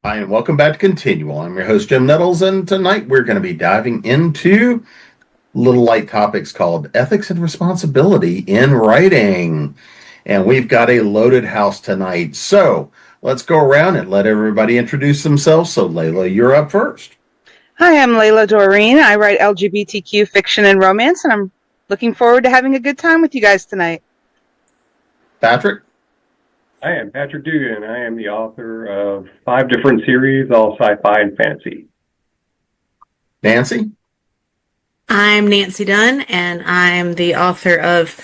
Hi, and welcome back to ConTinual. I'm your host, Jim Nettles, and tonight we're going to be diving into little light topics called ethics and responsibility in writing. And we've got a loaded house tonight. So let's go around and let everybody introduce themselves. So, Layla, you're up first. Hi, I'm Layla Dorine. I write LGBTQ fiction and romance, and I'm looking forward to having a good time with you guys tonight. Patrick? I am Patrick Dugan. I am the author of 5 different series, all sci-fi and fantasy. Nancy? I'm Nancy Dunne, and I'm the author of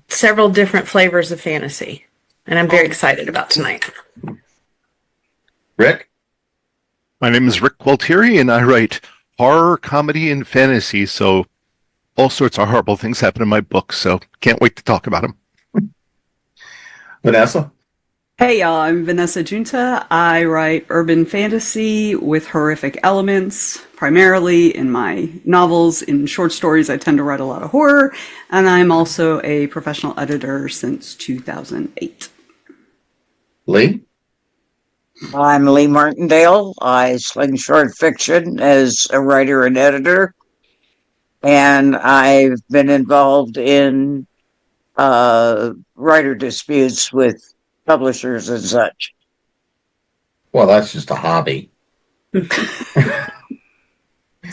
several different flavors of fantasy, and I'm very excited about tonight. Rick? My name is Rick Gualtieri, and I write horror, comedy, and fantasy, so all sorts of horrible things happen in my books, so can't wait to talk about them. Venessa? Hey y'all, I'm Venessa Giunta. I write urban fantasy with horrific elements, primarily in my novels. In short stories, I tend to write a lot of horror, and I'm also a professional editor since 2008. Lee? I'm Lee Martindale. I sling short fiction as a writer and editor, and I've been involved in writer disputes with publishers and such. Well, that's just a hobby. It's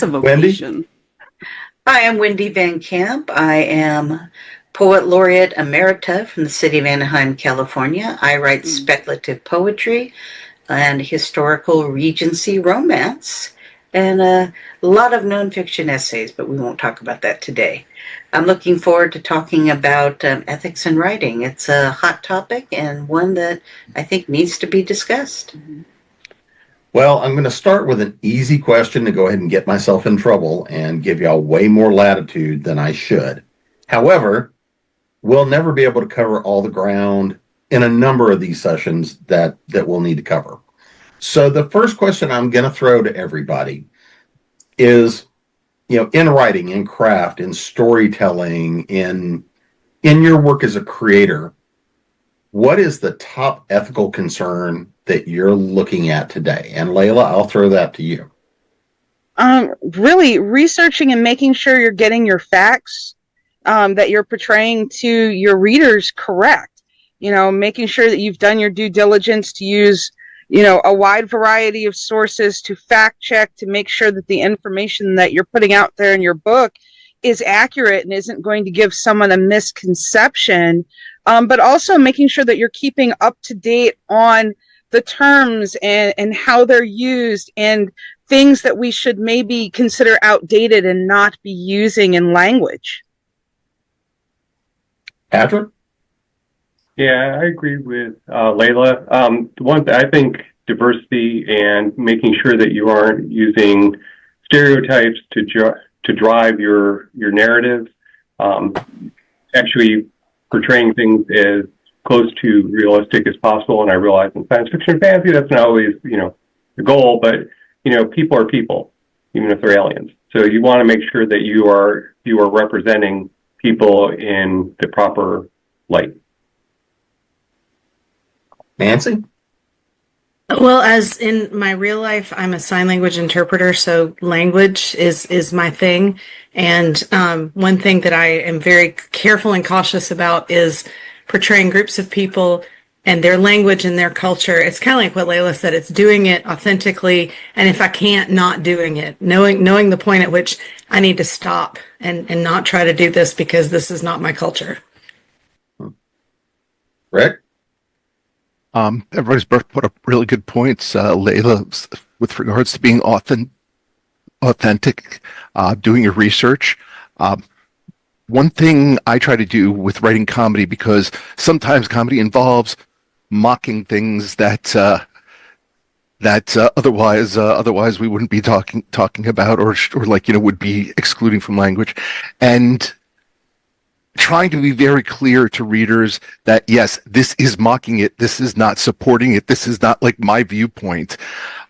a Wendy? vocation. Hi, I'm Wendy Van Camp. I am Poet Laureate Emerita from the city of Anaheim, California. I write speculative poetry and historical Regency romance and a lot of nonfiction essays, but we won't talk about that today. I'm looking forward to talking about ethics in writing. It's a hot topic and one that I think needs to be discussed. Well, I'm going to start with an easy question to go ahead and get myself in trouble and give y'all way more latitude than I should. However, we'll never be able to cover all the ground in a number of these sessions that we'll need to cover. So the first question I'm going to throw to everybody is, in writing, in craft, in storytelling, in your work as a creator, what is the top ethical concern that you're looking at today? And Layla, I'll throw that to you. Really researching and making sure you're getting your facts that you're portraying to your readers correct. Making sure that you've done your due diligence to use a wide variety of sources to fact check, to make sure that the information that you're putting out there in your book is accurate and isn't going to give someone a misconception, but also making sure that you're keeping up to date on the terms and how they're used and things that we should maybe consider outdated and not be using in language. Patrick? Yeah, I agree with Layla. I think diversity and making sure that you aren't using stereotypes to drive your narrative. Actually portraying things as close to realistic as possible. And I realize in science fiction and fantasy, that's not always, the goal, but, people are people, even if they're aliens. So you want to make sure that you are representing people in the proper light. Nancy? Well, as in my real life, I'm a sign language interpreter, so language is my thing. And one thing that I am very careful and cautious about is portraying groups of people and their language and their culture. It's kind of like what Layla said. It's doing it authentically, and if I can't, not doing it. Knowing the point at which I need to stop and not try to do this because this is not my culture. Rick? Everybody's put up really good points, Layla, with regards to being authentic, doing your research. One thing I try to do with writing comedy, because sometimes comedy involves mocking things that otherwise we wouldn't be talking about, or would be excluding from language, and trying to be very clear to readers that yes, this is mocking it, this is not supporting it, this is not like my viewpoint.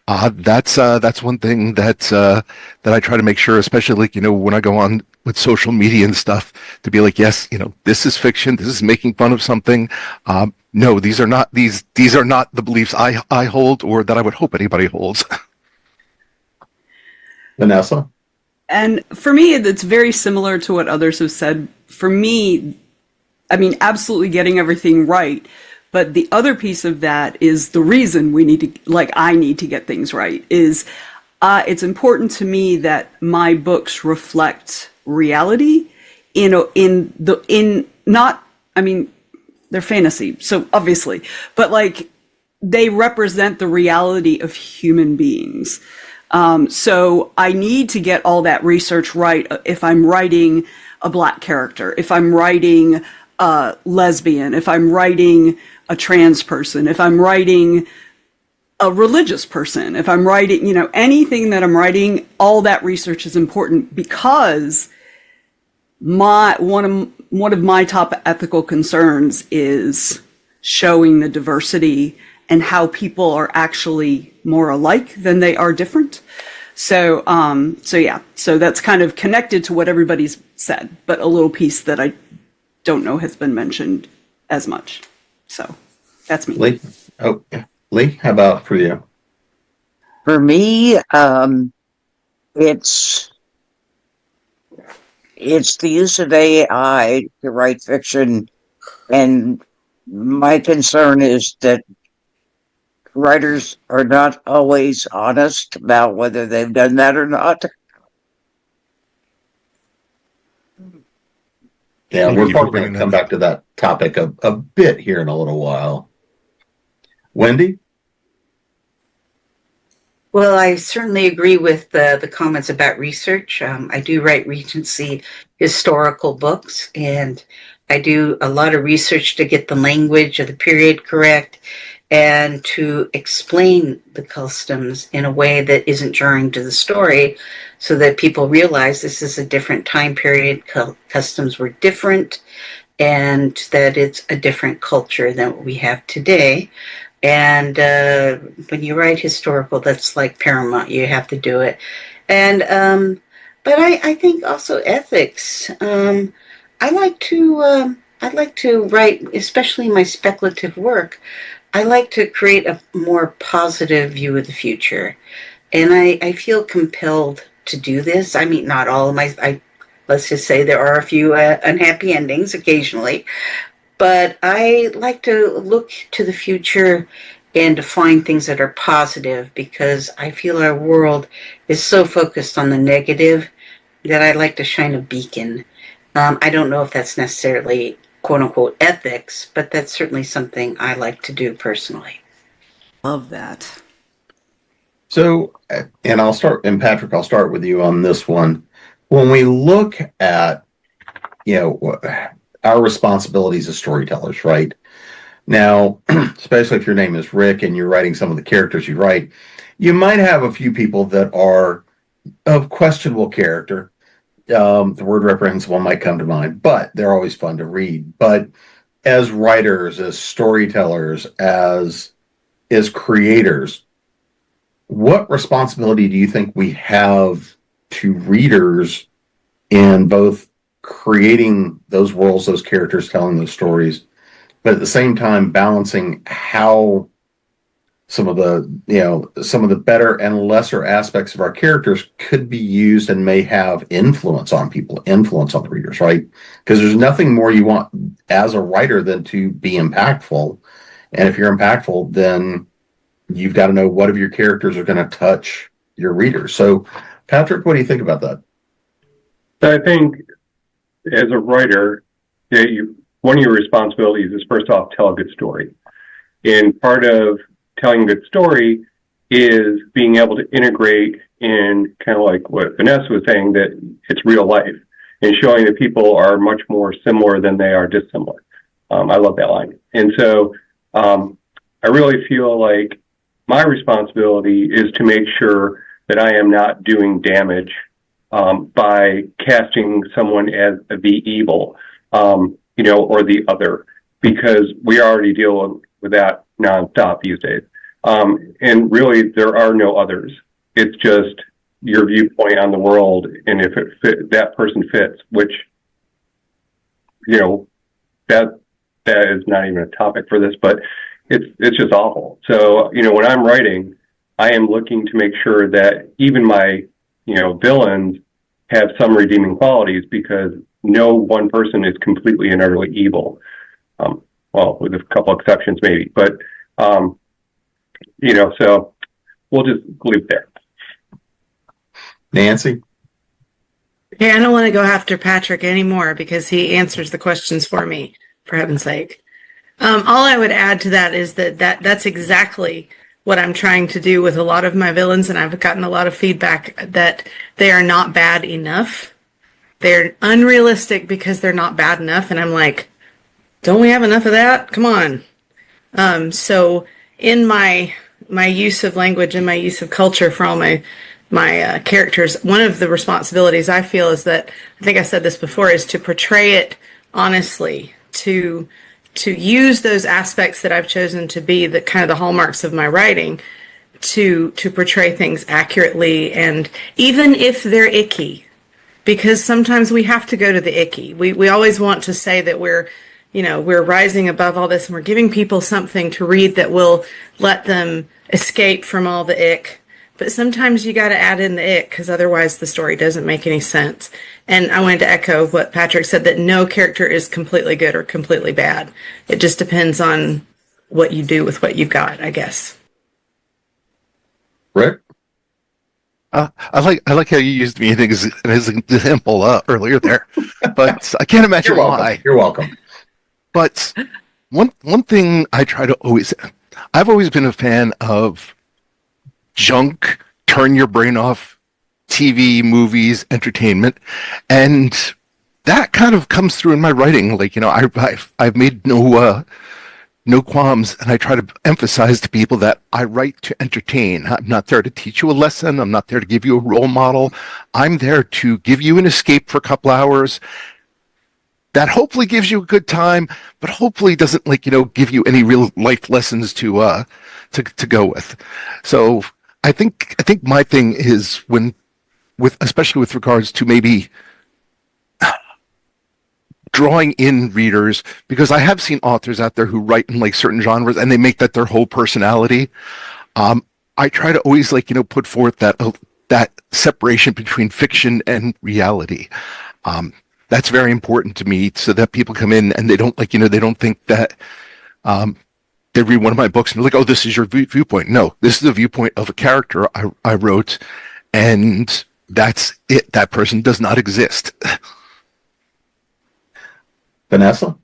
That's one thing that I try to make sure, especially when I go on with social media and stuff, to be like, yes, this is fiction, this is making fun of something, no, these are not the beliefs I hold or that I would hope anybody holds. Venessa? And for me, it's very similar to what others have said. For me, I mean, absolutely getting everything right. But the other piece of that is the reason we need to, like, I need to get things right is it's important to me that my books reflect reality in not, I mean, they're fantasy, so obviously, but like they represent the reality of human beings. So I need to get all that research right if I'm writing a Black character, if I'm writing a lesbian, if I'm writing a trans person, if I'm writing a religious person, if I'm writing, you know, anything that I'm writing, all that research is important because one of my top ethical concerns is showing the diversity and how people are actually more alike than they are different. So that's kind of connected to what everybody's said, but a little piece that I don't know has been mentioned as much. So that's me. Lee? Oh, yeah. Lee, how about for you? For me, it's the use of AI to write fiction, and my concern is that writers are not always honest about whether they've done that or not. Yeah, Thank we're you for probably going bringing to come that. back to that topic a bit here in a little while. Wendy? Well, I certainly agree with the comments about research. I do write Regency historical books, and I do a lot of research to get the language of the period correct and to explain the customs in a way that isn't jarring to the story so that people realize this is a different time period, customs were different, and that it's a different culture than what we have today. And when you write historical, that's like paramount. You have to do it. And but I think also ethics. I like to write, especially my speculative work. I like to create a more positive view of the future, and I feel compelled to do this. I mean, not all of let's just say there are a few unhappy endings occasionally, but I like to look to the future and to find things that are positive because I feel our world is so focused on the negative that I like to shine a beacon. I don't know if that's necessarily quote unquote ethics, but that's certainly something I like to do personally. Love that. So, and Patrick, I'll start with you on this one. When we look at, our responsibilities as storytellers, right? Now, especially if your name is Rick and you're writing some of the characters you write, you might have a few people that are of questionable character. The word reprehensible might come to mind, but they're always fun to read. But as writers, as storytellers, as creators, what responsibility do you think we have to readers in both creating those worlds, those characters, telling those stories, but at the same time balancing how some of the better and lesser aspects of our characters could be used and may have influence on people, influence on the readers, right? Because there's nothing more you want as a writer than to be impactful. And if you're impactful, then you've got to know what of your characters are going to touch your readers. So, Patrick, what do you think about that? So I think as a writer, one of your responsibilities is first off, tell a good story. And part of telling a good story is being able to integrate in kind of like what Venessa was saying, that it's real life and showing that people are much more similar than they are dissimilar. I love that line. And so I really feel like my responsibility is to make sure that I am not doing damage by casting someone as the evil, or the other, because we already deal with that nonstop these days. And really, there are no others. It's just your viewpoint on the world, and if that person fits, which, that that is not even a topic for this, but it's just awful. So, when I'm writing, I am looking to make sure that even my, villains have some redeeming qualities, because no one person is completely and utterly evil. Well, with a couple exceptions maybe, but, so we'll just leave it there. Nancy? Okay, I don't want to go after Patrick anymore because he answers the questions for me, for heaven's sake. All I would add to that is that's exactly what I'm trying to do with a lot of my villains, and I've gotten a lot of feedback that they are not bad enough. They're unrealistic because they're not bad enough, and I'm like, don't we have enough of that? Come on. So in my use of language and my use of culture for all my characters, one of the responsibilities I feel is that, I think I said this before, is to portray it honestly, to use those aspects that I've chosen to be the kind of the hallmarks of my writing, to portray things accurately, and even if they're icky, because sometimes we have to go to the icky. We always want to say that we're rising above all this and we're giving people something to read that will let them escape from all the ick. But sometimes you got to add in the ick, because otherwise the story doesn't make any sense. And I wanted to echo what Patrick said, that no character is completely good or completely bad. It just depends on what you do with what you've got, I guess. Rick? I like how you used me as an example earlier there, but I can't imagine why. You're welcome. But one thing I've always been a fan of junk, turn your brain off, TV, movies, entertainment, and that kind of comes through in my writing. Like, I've made no qualms, and I try to emphasize to people that I write to entertain. I'm not there to teach you a lesson. I'm not there to give you a role model. I'm there to give you an escape for a couple hours that hopefully gives you a good time, but hopefully doesn't give you any real life lessons to go with. So I think my thing is especially with regards to maybe drawing in readers, because I have seen authors out there who write in certain genres and they make that their whole personality. I try to always put forth that separation between fiction and reality. That's very important to me, so that people come in and they don't they don't think that they read one of my books and they're like, oh, this is your viewpoint. No, this is the viewpoint of a character I wrote, and that's it. That person does not exist. Venessa?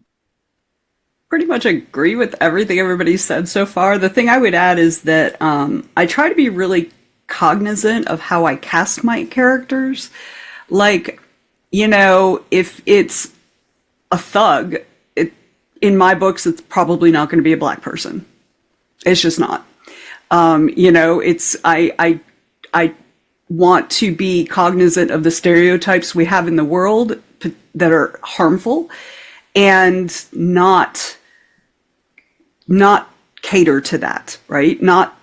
Pretty much agree with everything everybody said so far. The thing I would add is that I try to be really cognizant of how I cast my characters. Like, if it's a thug, in my books, it's probably not going to be a black person. It's just not. I want to be cognizant of the stereotypes we have in the world that are harmful, and not cater to that, right? Not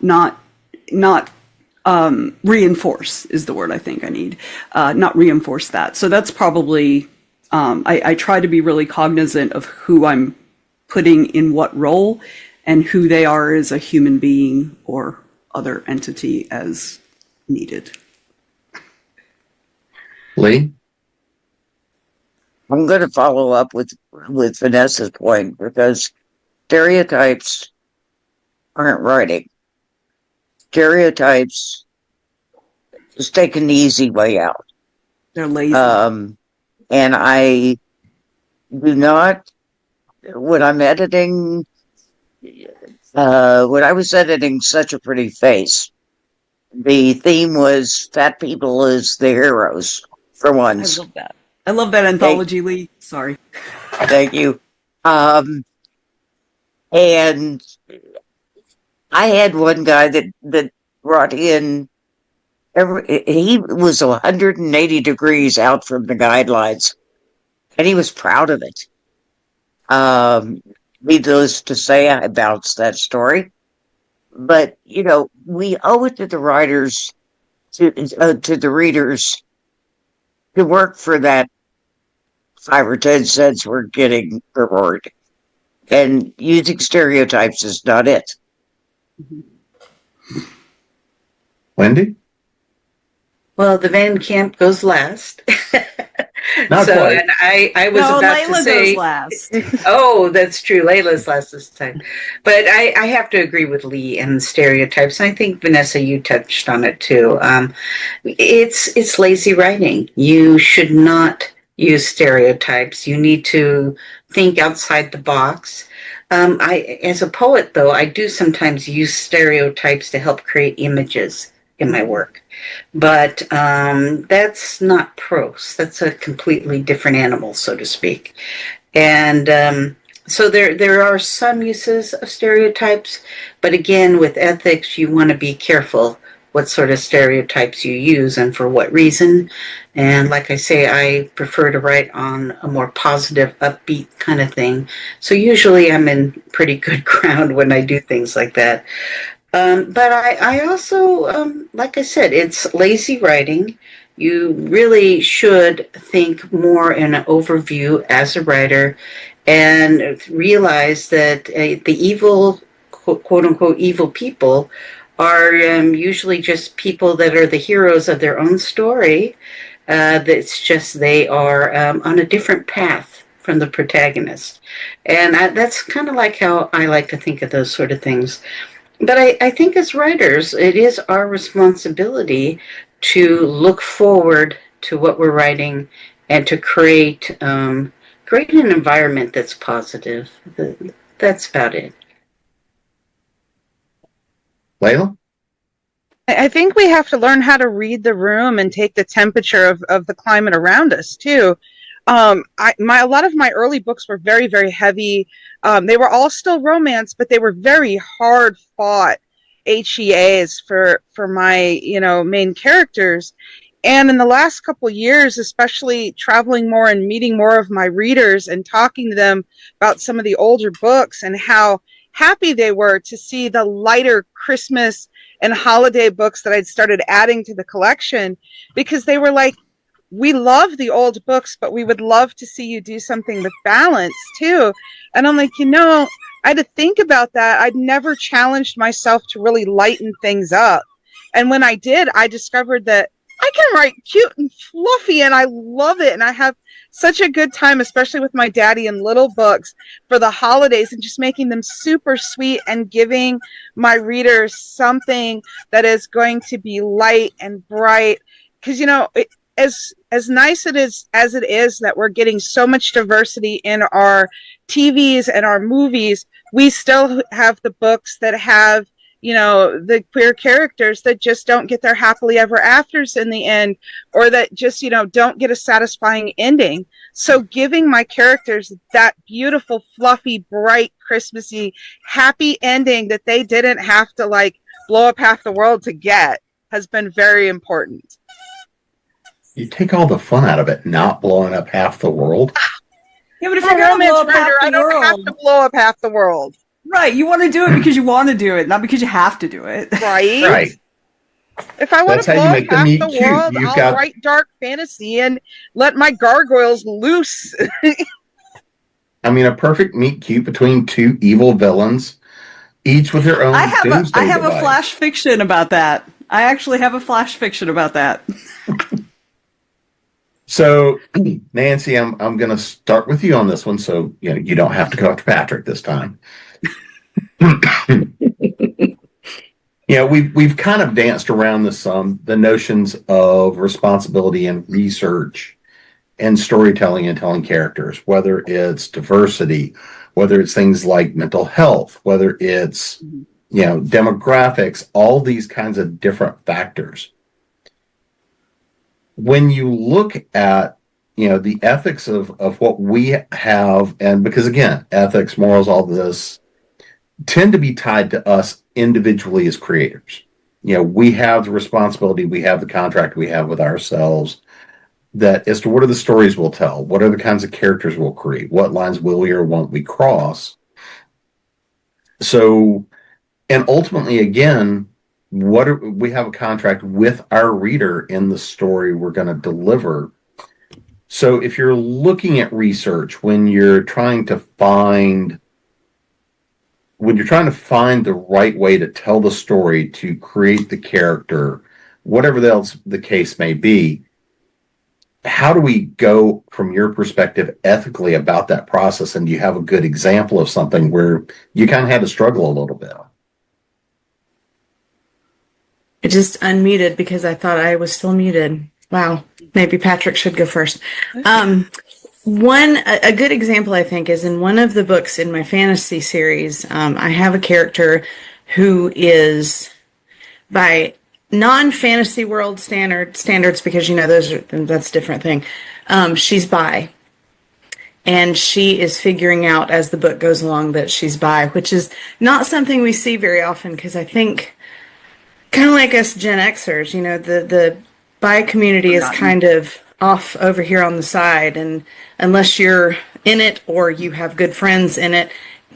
reinforce is the word I think I need. Not reinforce that. So that's probably, I try to be really cognizant of who I'm putting in what role and who they are as a human being or other entity as needed. Lee? I'm going to follow up with Vanessa's point, because stereotypes aren't writing. Stereotypes just take an easy way out. They're lazy. And I do not, when I'm editing, when I was editing Such a Pretty Face, the theme was fat people as the heroes for once. I love that. I love that anthology, Lee. Sorry. Thank you. And I had one guy that brought in, he was 180 degrees out from the guidelines, and he was proud of it. Needless to say, I bounced that story. But, we owe it to the writers, to the readers, to work for that 5 or 10 cents we're getting per word. And using stereotypes is not it. Wendy? Well, the Van Camp goes last. Not so, quite. and I was No, about Layla to say, goes last. oh, that's true. Layla's last this time. But I have to agree with Lee and stereotypes. I think, Venessa, you touched on it too. It's lazy writing. You should not use stereotypes. You need to think outside the box. As a poet, though, I do sometimes use stereotypes to help create images in my work. But that's not prose. That's a completely different animal, so to speak. And so there are some uses of stereotypes, but again, with ethics, you want to be careful what sort of stereotypes you use and for what reason. And like I say, I prefer to write on a more positive, upbeat kind of thing. So usually I'm in pretty good ground when I do things like that. But I also, like I said, it's lazy writing. You really should think more in an overview as a writer and realize that the evil, quote unquote, evil people are usually just people that are the heroes of their own story. That's just they are on a different path from the protagonist. And that's kind of like how I like to think of those sort of things. But I think as writers, it is our responsibility to look forward to what we're writing and to create an environment that's positive. That's about it. Layla? I think we have to learn how to read the room and take the temperature of the climate around us too. A lot of my early books were very, very heavy. They were all still romance, but they were very hard fought HEAs for my, main characters. And in the last couple of years, especially traveling more and meeting more of my readers and talking to them about some of the older books and how happy they were to see the lighter Christmas and holiday books that I'd started adding to the collection, because they were like, we love the old books, but we would love to see you do something with balance too. And I'm like, I had to think about that. I'd never challenged myself to really lighten things up. And when I did, I discovered that I can write cute and fluffy, and I love it. And I have such a good time, especially with my daddy and little books for the holidays, and just making them super sweet and giving my readers something that is going to be light and bright. Because, as nice as it is that we're getting so much diversity in our TVs and our movies, we still have the books that have, the queer characters that just don't get their happily ever afters in the end, or that just, don't get a satisfying ending. So giving my characters that beautiful, fluffy, bright, Christmassy, happy ending that they didn't have to blow up half the world to get has been very important. You take all the fun out of it, not blowing up half the world. Yeah, but if I'm you're a going to blow romance up half writer. I the don't have world, to blow up half the world. right? You want to do it because you want to do it, not because you have to do it. Right? Right. If I want That's to how blow you up make the half meat the cute. world, You've I'll got- write dark fantasy and let my gargoyles loose. A perfect meet cute between two evil villains, each with their own I have doomsday a device. flash fiction about that. I actually have a flash fiction about that. So, Nancy, I'm going to start with you on this one, so you don't have to go after Patrick this time. We've kind of danced around this some, the notions of responsibility and research and storytelling and telling characters, whether it's diversity, whether it's things like mental health, whether it's demographics, all these kinds of different factors. When you look at the ethics of what we have, and because again, ethics, morals, all this tend to be tied to us individually as creators. We have the responsibility, we have the contract we have with ourselves, that as to what are the stories we'll tell, what are the kinds of characters we'll create, what lines will we or won't we cross. So, and ultimately, again, we have a contract with our reader in the story we're going to deliver. So if you're looking at research, when you're trying to find when you're trying to find the right way to tell the story, to create the character, whatever else the case may be, how do we go from your perspective ethically about that process? And do you have a good example of something where you kind of had to struggle a little bit? I just unmuted because I thought I was still muted. Wow. Maybe Patrick should go first. A good example, I think, is in one of the books in my fantasy series. I have a character who is, by non-fantasy world standards, because that's a different thing. She's bi, and she is figuring out as the book goes along that she's bi, which is not something we see very often, because I think, kind of like us Gen Xers, the bi community is kind of off over here on the side, and unless you're in it or you have good friends in it,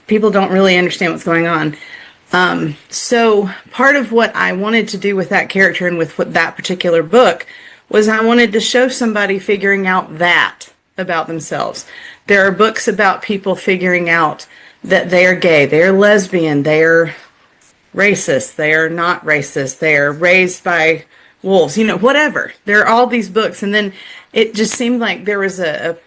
people don't really understand what's going on. So part of what I wanted to do with that character and with that particular book was I wanted to show somebody figuring out that about themselves. There are books about people figuring out that they are gay, they are lesbian, they are racist, they are not racist, they are raised by wolves, whatever. There are all these books, and then it just seemed like there was a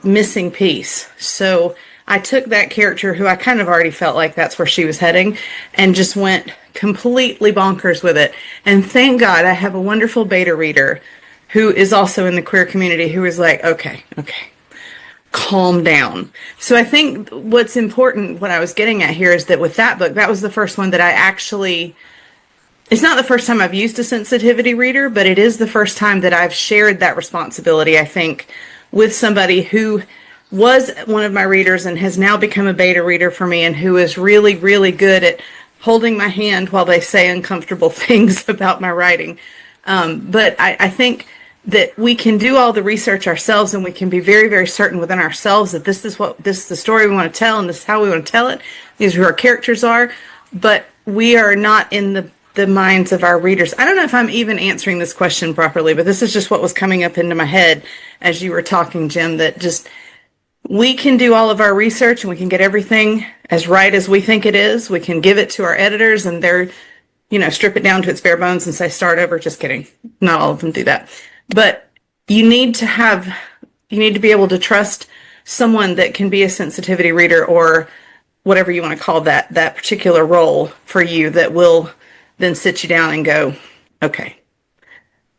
missing piece. So I took that character, who I kind of already felt like that's where she was heading, and just went completely bonkers with it. And thank God I have a wonderful beta reader who is also in the queer community who is like, okay, calm down. So I think what's important, what I was getting at here, is that with that book, that was the first one that I actually, it's not the first time I've used a sensitivity reader, but it is the first time that I've shared that responsibility, I think, with somebody who was one of my readers and has now become a beta reader for me, and who is really, really good at holding my hand while they say uncomfortable things about my writing. But I think that we can do all the research ourselves, and we can be very, very certain within ourselves that this is the story we want to tell, and this is how we want to tell it. These are who our characters are, but we are not in the minds of our readers. I don't know if I'm even answering this question properly, but this is just what was coming up into my head as you were talking, Jim, that just, we can do all of our research and we can get everything as right as we think it is. We can give it to our editors and they're, strip it down to its bare bones and say, start over. Just kidding. Not all of them do that. But you need to be able to trust someone that can be a sensitivity reader, or whatever you want to call that particular role for you, that will then sit you down and go, okay,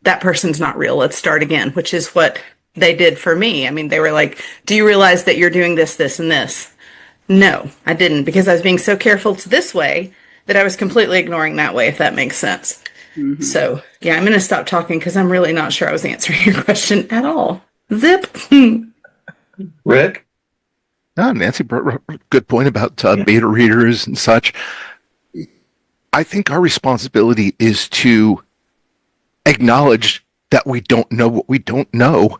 that person's not real. Let's start again, which is what they did for me. I mean, they were like, do you realize that you're doing this, this, and this? No, I didn't, because I was being so careful to this way that I was completely ignoring that way, if that makes sense. Mm-hmm. So, yeah, I'm going to stop talking because I'm really not sure I was answering your question at all. Zip. Rick? Nancy brought up a good point about beta readers and such. I think our responsibility is to acknowledge that we don't know what we don't know,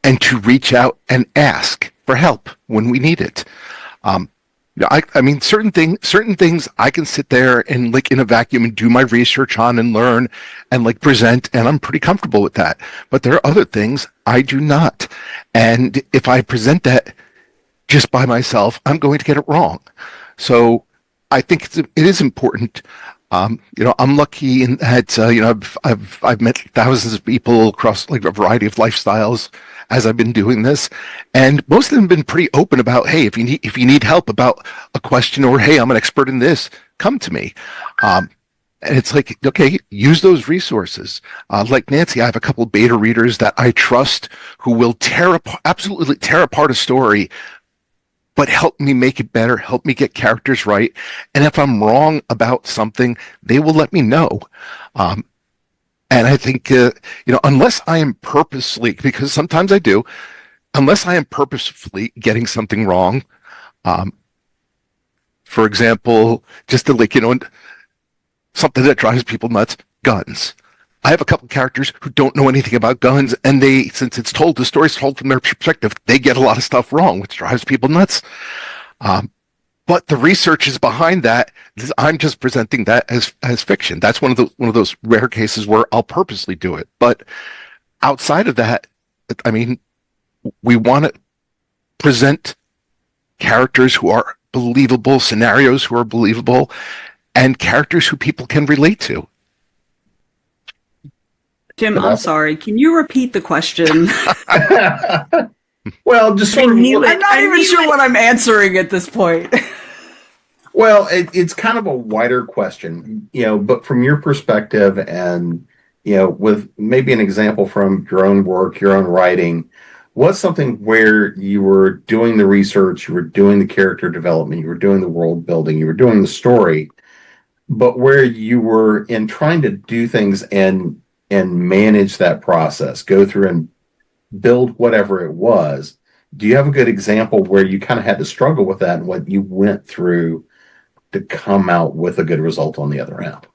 and to reach out and ask for help when we need it. I mean, certain things I can sit there and in a vacuum and do my research on and learn and present, and I'm pretty comfortable with that. But there are other things I do not. And if I present that just by myself, I'm going to get it wrong. So I think it is important. I'm lucky in that I've met thousands of people across a variety of lifestyles as I've been doing this, and most of them have been pretty open about, hey, if you need help about a question, or hey, I'm an expert in this, come to me. And it's like, okay, use those resources. Like Nancy, I have a couple of beta readers that I trust who will absolutely tear apart a story, but help me make it better, help me get characters right. And if I'm wrong about something, they will let me know. And I think, unless I am purposely, because sometimes I do, unless I am purposefully getting something wrong, for example, just to something that drives people nuts, guns. I have a couple characters who don't know anything about guns, and since the story's told from their perspective, they get a lot of stuff wrong, which drives people nuts. But the research is behind that. I'm just presenting that as fiction. That's one of those rare cases where I'll purposely do it. But outside of that, I mean, we want to present characters who are believable, scenarios who are believable, and characters who people can relate to. Jim, I'm Vanessa? sorry. Can you repeat the question? Well, just sort of. I'm not even sure what I'm answering at this point. Well, it's kind of a wider question, but from your perspective and, with maybe an example from your own work, your own writing, what's something where you were doing the research, you were doing the character development, you were doing the world building, you were doing the story, but where you were in trying to do things and manage that process, go through and build whatever it was. Do you have a good example where you kind of had to struggle with that and what you went through to come out with a good result on the other end?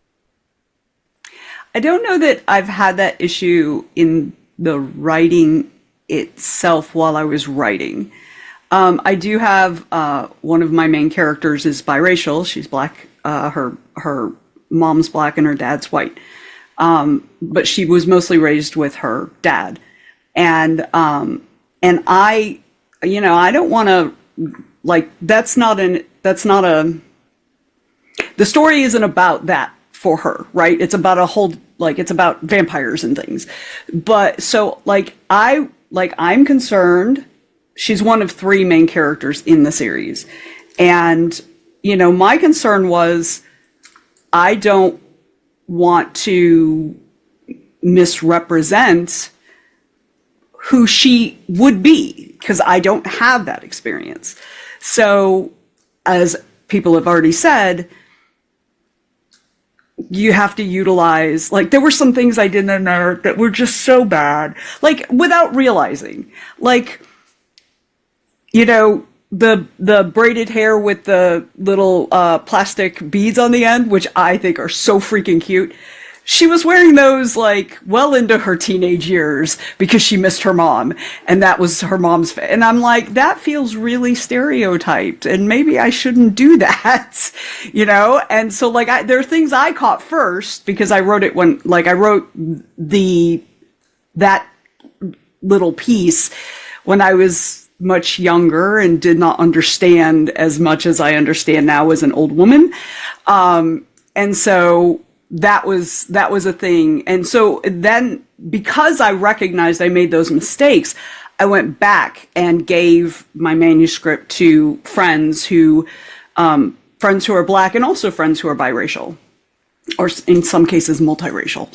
I don't know that I've had that issue in the writing itself while I was writing. I do have one of my main characters is biracial. She's black. Her mom's black and her dad's white. But she was mostly raised with her dad. And I, I don't want to, the story isn't about that for her, right? It's about it's about vampires and things. But so I'm concerned, she's one of 3 main characters in the series. And, my concern was, I don't want to misrepresent who she would be because I don't have that experience. So as people have already said, you have to utilize, there were some things I did in there that were just so bad, without realizing, the braided hair with the little plastic beads on the end, which I think are so freaking cute. She was wearing those well into her teenage years because she missed her mom, and that was her mom's and I'm like, that feels really stereotyped, and maybe I shouldn't do that, and so there are things I caught first because I wrote it when I wrote that little piece when I was much younger and did not understand as much as I understand now as an old woman, and so that was a thing. And so then, because I recognized I made those mistakes, I went back and gave my manuscript to friends who are black and also friends who are biracial, or in some cases multiracial.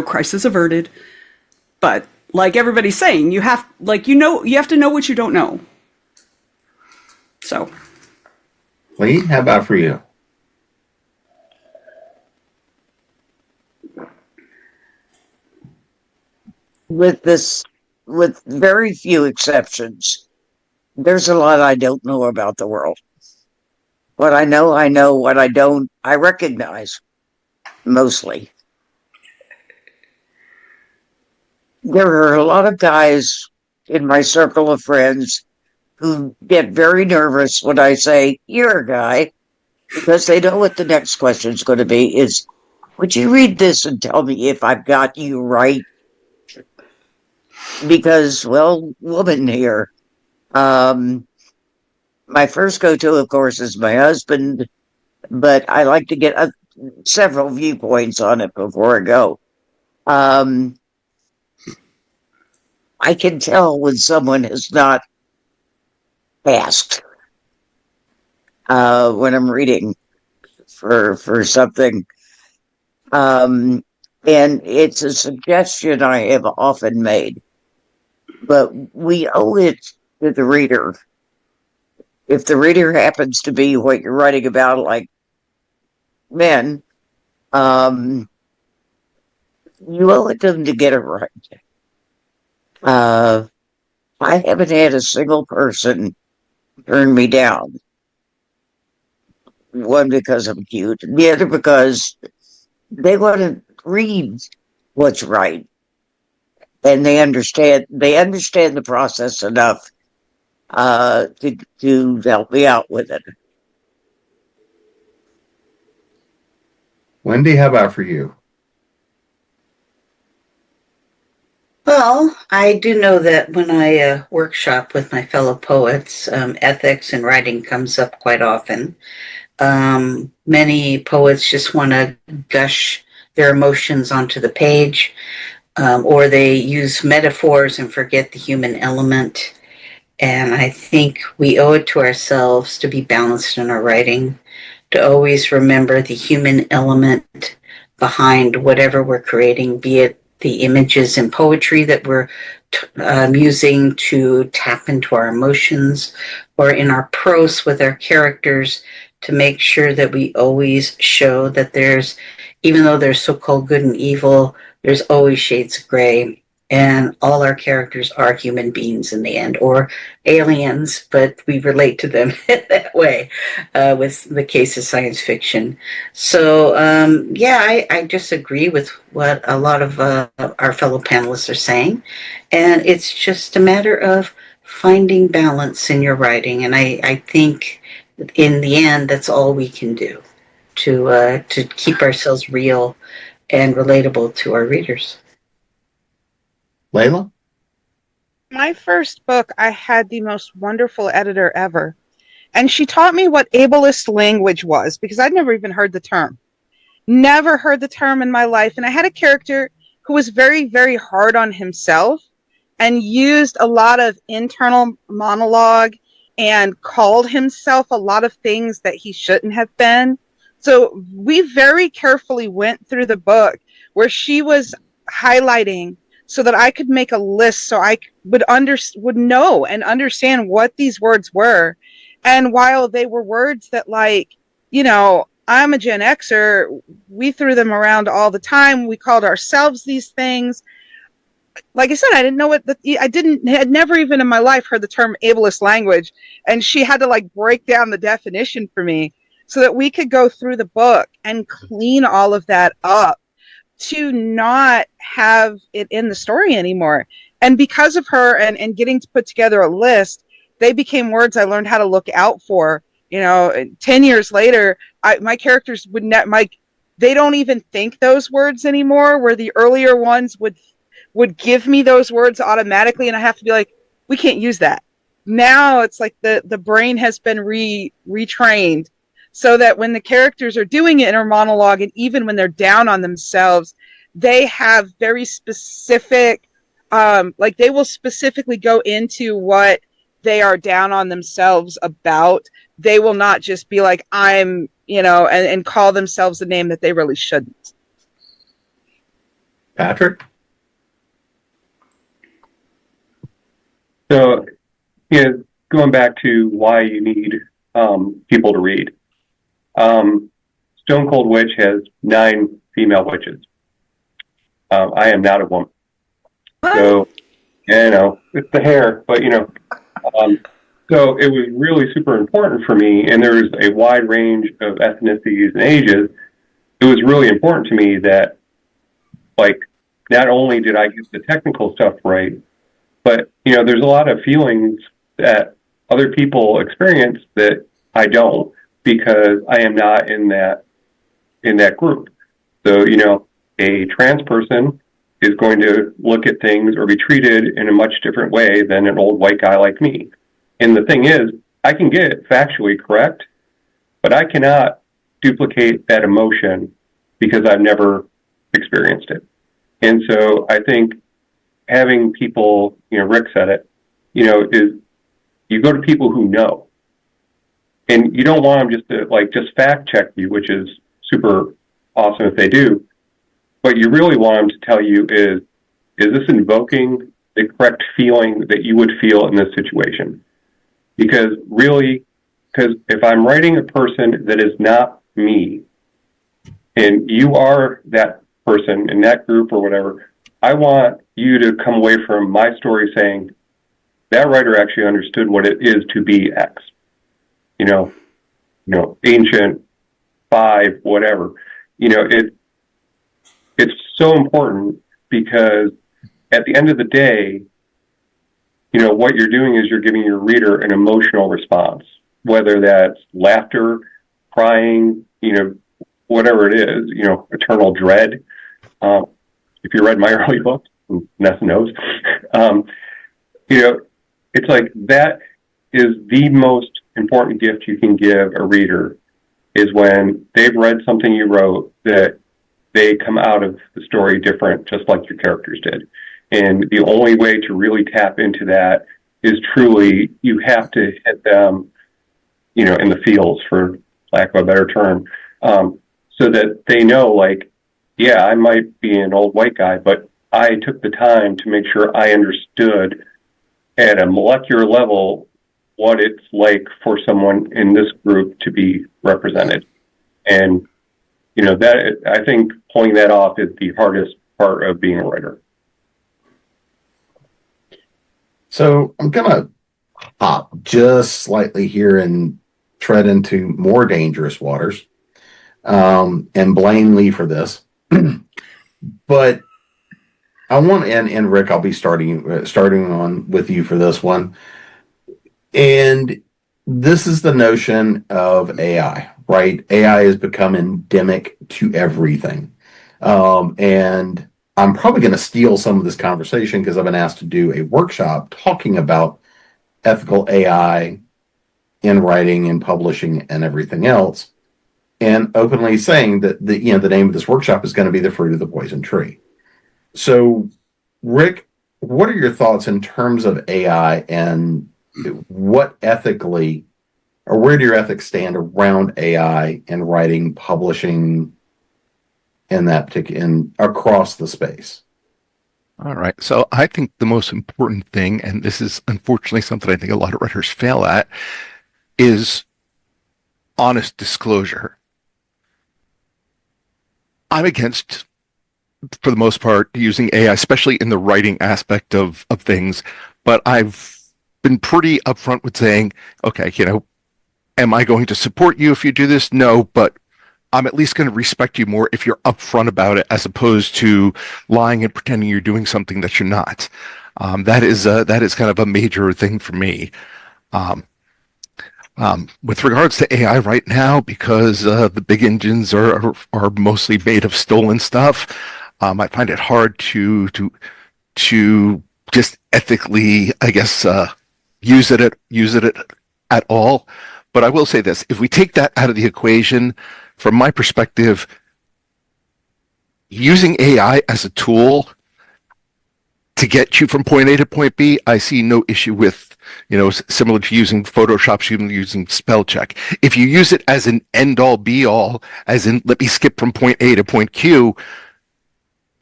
Crisis averted. But like everybody's saying, you have to know what you don't know. So. Lee, how about for you? With very few exceptions, there's a lot I don't know about the world. What I know. What I don't, I recognize, mostly. There are a lot of guys in my circle of friends who get very nervous when I say, "You're a guy," because they know what the next question is going to be is, "Would you read this and tell me if I've got you right?" Because, well, woman here. My first go-to, of course, is my husband, but I like to get several viewpoints on it before I go. I can tell when someone has not asked when I'm reading for something. And it's a suggestion I have often made, but we owe it to the reader. If the reader happens to be what you're writing about, like men, you owe it to them to get it right. I haven't had a single person turn me down. One, because I'm cute, and the other because they want to read what's right, and they understand the process enough to help me out with it. Wendy, how about for you? Well, I do know that when I workshop with my fellow poets, ethics and writing comes up quite often. Many poets just want to gush their emotions onto the page, or they use metaphors and forget the human element. And I think we owe it to ourselves to be balanced in our writing, to always remember the human element behind whatever we're creating, be it the images in poetry that we're using to tap into our emotions, or in our prose with our characters, to make sure that we always show that there's, even though there's so-called good and evil, there's always shades of gray. And all our characters are human beings in the end, or aliens, but we relate to them that way with the case of science fiction. So, yeah, I just agree with what a lot of our fellow panelists are saying. And it's just a matter of finding balance in your writing. And I think in the end, that's all we can do to keep ourselves real and relatable to our readers. Layla? My first book, I had the most wonderful editor ever. And she taught me what ableist language was, because I'd never even heard the term. Never heard the term in my life. And I had a character who was very, very hard on himself and used a lot of internal monologue and called himself a lot of things that he shouldn't have been. So we very carefully went through the book where she was highlighting so that I could make a list so I would know and understand what these words were. And while they were words that, like, you know, I'm a Gen Xer, we threw them around all the time. We called ourselves these things. Like I said, I didn't know had never even in my life heard the term ableist language. And she had to like break down the definition for me so that we could go through the book and clean all of that up to not have it in the story anymore. And because of her and getting to put together a list, they became words I learned how to look out for. You know, 10 years later, my characters they don't even think those words anymore, where the earlier ones would give me those words automatically. And I have to be like, we can't use that. Now it's like the brain has been retrained, so that when the characters are doing inner monologue, and even when they're down on themselves, they have very specific, like they will specifically go into what they are down on themselves about. They will not just be like, I'm, and call themselves a name that they really shouldn't. Patrick? So, going back to why you need people to read. Stone Cold Witch has 9 female witches. I am not a woman. What? So, it's the hair, but so it was really super important for me, and there's a wide range of ethnicities and ages. It was really important to me that, like, not only did I get the technical stuff right, but, there's a lot of feelings that other people experience that I don't, because I am not in that group. So, a trans person is going to look at things or be treated in a much different way than an old white guy like me. And the thing is, I can get it factually correct, but I cannot duplicate that emotion because I've never experienced it. And so I think having people, Rick said it, is you go to people who know. And you don't want them just fact check you, which is super awesome if they do. What you really want them to tell you is this invoking the correct feeling that you would feel in this situation? Because if I'm writing a person that is not me, and you are that person in that group or whatever, I want you to come away from my story saying, that writer actually understood what it is to be X. Ancient, 5, whatever. It's so important, because at the end of the day, what you're doing is you're giving your reader an emotional response, whether that's laughter, crying, whatever it is, eternal dread. If you read my early books, Nessa knows. You know, it's like that is the most important gift you can give a reader, is when they've read something you wrote that they come out of the story different, just like your characters did. And the only way to really tap into that is truly, you have to hit them, you know, in the feels, for lack of a better term, so that they know, like, yeah, I might be an old white guy, but I took the time to make sure I understood at a molecular level what it's like for someone in this group to be represented. And, you know, that, I think pulling that off is the hardest part of being a writer. So I'm going to hop just slightly here and tread into more dangerous waters, and blame Lee for this. But I want, and Rick, I'll be starting on with you for this one. And this is the notion of AI, right? AI has become endemic to everything. And I'm probably going to steal some of this conversation because I've been asked to do a workshop talking about ethical AI in writing and publishing and everything else, and openly saying that the name of this workshop is going to be The Fruit of the Poison Tree. So, Rick, what are your thoughts in terms of AI, and what ethically, or where do your ethics stand around AI in writing, publishing, in that particular, across the space? All right. So I think the most important thing, and this is unfortunately something I think a lot of writers fail at, is honest disclosure. I'm against, for the most part, using AI, especially in the writing aspect of things, but I've been pretty upfront with saying, okay, you know, am I going to support you if you do this? No, but I'm at least going to respect you more if you're upfront about it, as opposed to lying and pretending you're doing something that you're not. That is kind of a major thing for me. With regards to AI right now, because the big engines are mostly made of stolen stuff, I find it hard to just ethically, I guess, use it at all. But I will say this: if we take that out of the equation, from my perspective, using AI as a tool to get you from point A to point B, I see no issue with, you know, similar to using Photoshop, using spell check. If you use it as an end all be all, as in let me skip from point A to point Q,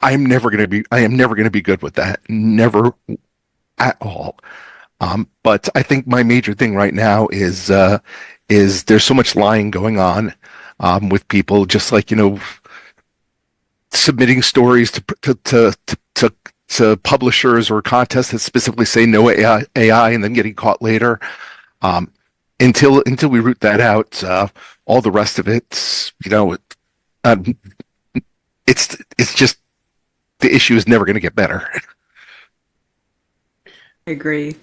I am never going to be good with that. Never at all. But I think my major thing right now is there's so much lying going on with people, just like, you know, submitting stories to publishers or contests that specifically say no AI and then getting caught later. Until we root that out, all the rest of it, you know, it's just, the issue is never going to get better. I agree.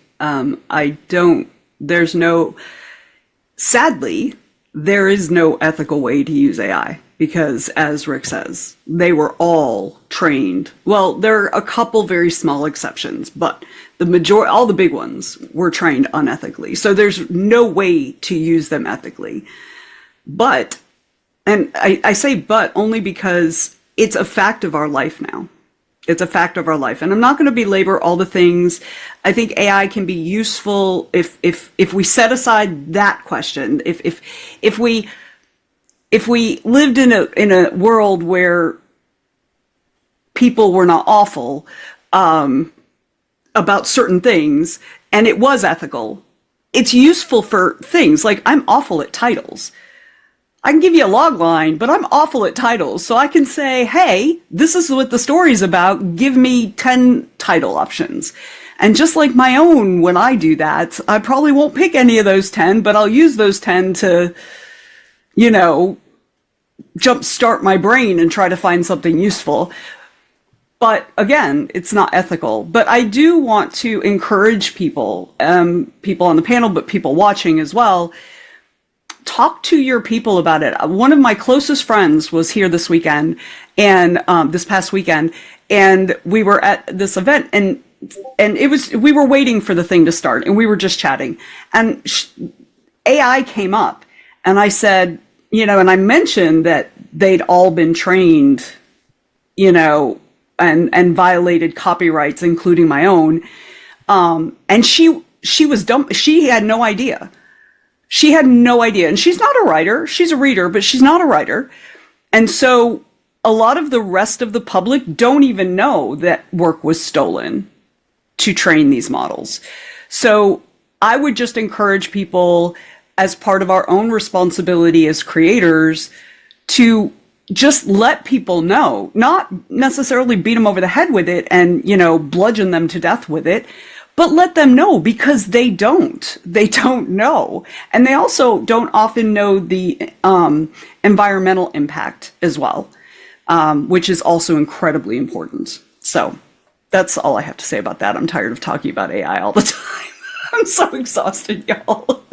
Sadly, there is no ethical way to use AI, because, as Rick says, they were all trained. Well, there are a couple very small exceptions, but all the big ones were trained unethically. So there's no way to use them ethically. But, and I say but only because it's a fact of our life now. It's a fact of our life. And I'm not going to belabor all the things. I think AI can be useful if we set aside that question. If we lived in a world where people were not awful about certain things, and it was ethical, it's useful for things like, I'm awful at titles. I can give you a log line, but I'm awful at titles. So I can say, hey, this is what the story's about. Give me 10 title options. And just like my own, when I do that, I probably won't pick any of those 10, but I'll use those 10 to, you know, jumpstart my brain and try to find something useful. But again, it's not ethical. But I do want to encourage people on the panel, but people watching as well, talk to your people about it. One of my closest friends was here this weekend and this past weekend, and we were at this event, and we were waiting for the thing to start, and we were just chatting, and AI came up, and I said, and I mentioned that they'd all been trained, and violated copyrights, including my own. And she was dumb. She had no idea. She had no idea. And she's not a writer. She's a reader, but she's not a writer. And so a lot of the rest of the public don't even know that work was stolen to train these models. So I would just encourage people, as part of our own responsibility as creators, to just let people know, not necessarily beat them over the head with it and, bludgeon them to death with it, but let them know, because they don't know. And they also don't often know the environmental impact as well, which is also incredibly important. So that's all I have to say about that. I'm tired of talking about AI all the time. I'm so exhausted, y'all.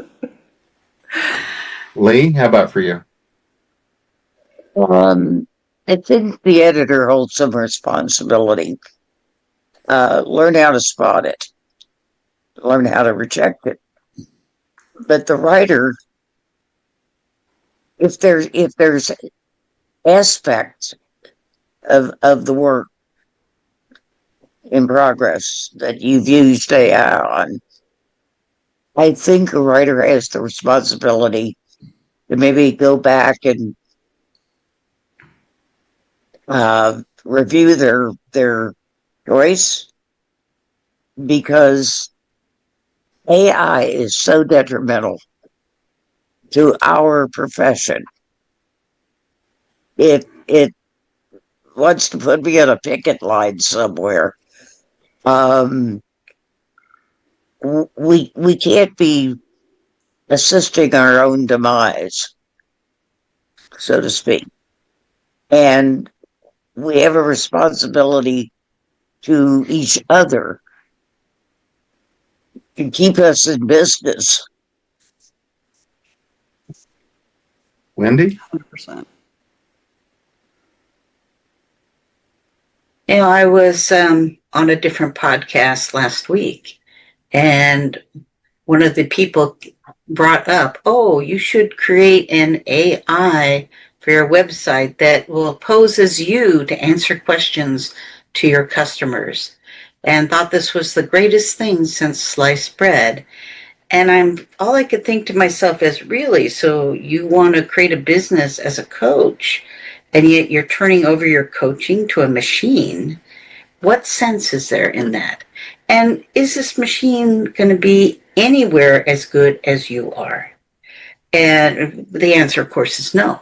Lee, how about for you? I think the editor holds some responsibility. Learn how to spot it. Learn how to reject it. But the writer, if there's aspects of the work in progress that you've used AI on, I think a writer has the responsibility to maybe go back and review their choice, because AI is so detrimental to our profession. It wants to put me on a picket line somewhere. We can't be assisting our own demise, so to speak. And we have a responsibility to each other to keep us in business. Wendy? 100%. I was on a different podcast last week, and one of the people brought up, oh, you should create an AI for your website that will pose as you to answer questions to your customers, and thought this was the greatest thing since sliced bread. And all I could think to myself is, really, so you want to create a business as a coach, and yet you're turning over your coaching to a machine? What sense is there in that? And is this machine going to be anywhere as good as you are? And the answer, of course, is no.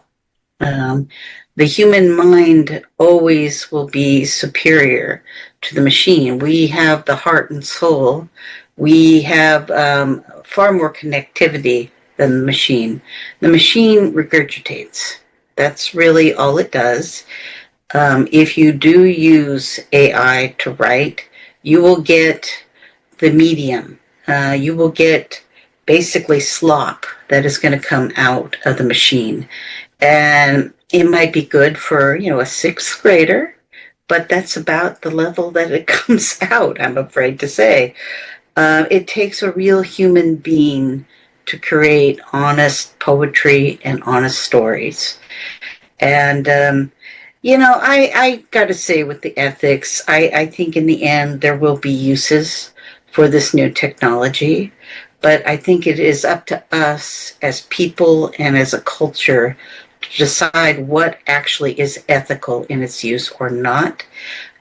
The human mind always will be superior to the machine. We have the heart and soul. We have far more connectivity than the machine. The machine regurgitates. That's really all it does. If you do use AI to write, you will get the medium. You will get basically slop that is going to come out of the machine. And it might be good for, a sixth grader, but that's about the level that it comes out, I'm afraid to say. It takes a real human being to create honest poetry and honest stories. And, I got to say, with the ethics, I think in the end there will be uses for this new technology. But I think it is up to us as people and as a culture to decide what actually is ethical in its use or not,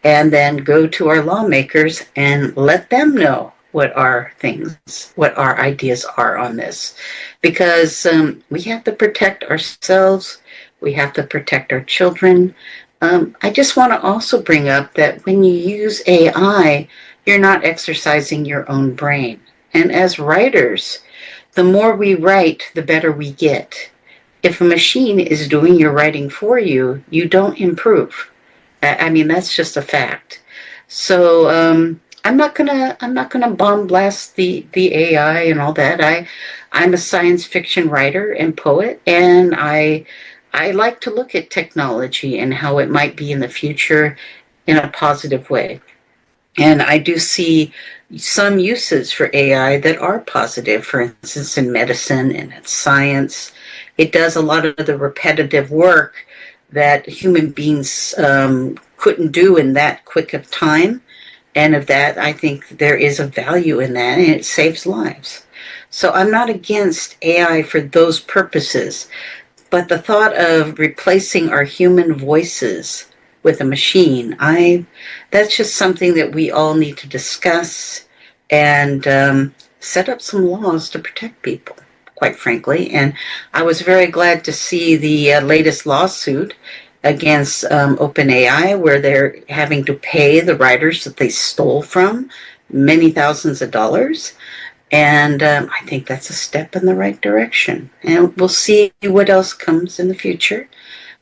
and then go to our lawmakers and let them know what our ideas are on this. Because we have to protect ourselves. We have to protect our children. I just want to also bring up that when you use AI, you're not exercising your own brain. And as writers, the more we write, the better we get. If a machine is doing your writing for you, you don't improve. I mean, that's just a fact. So I'm not gonna bomb blast the AI and all that. I'm a science fiction writer and poet, and I like to look at technology and how it might be in the future in a positive way. And I do see some uses for AI that are positive, for instance, in medicine and in science. It does a lot of the repetitive work that human beings couldn't do in that quick of time. And of that, I think there is a value in that, and it saves lives. So I'm not against AI for those purposes, but the thought of replacing our human voices with a machine, that's just something that we all need to discuss and set up some laws to protect people, quite frankly. And I was very glad to see the latest lawsuit against OpenAI, where they're having to pay the writers that they stole from many thousands of dollars. And I think that's a step in the right direction. And we'll see what else comes in the future.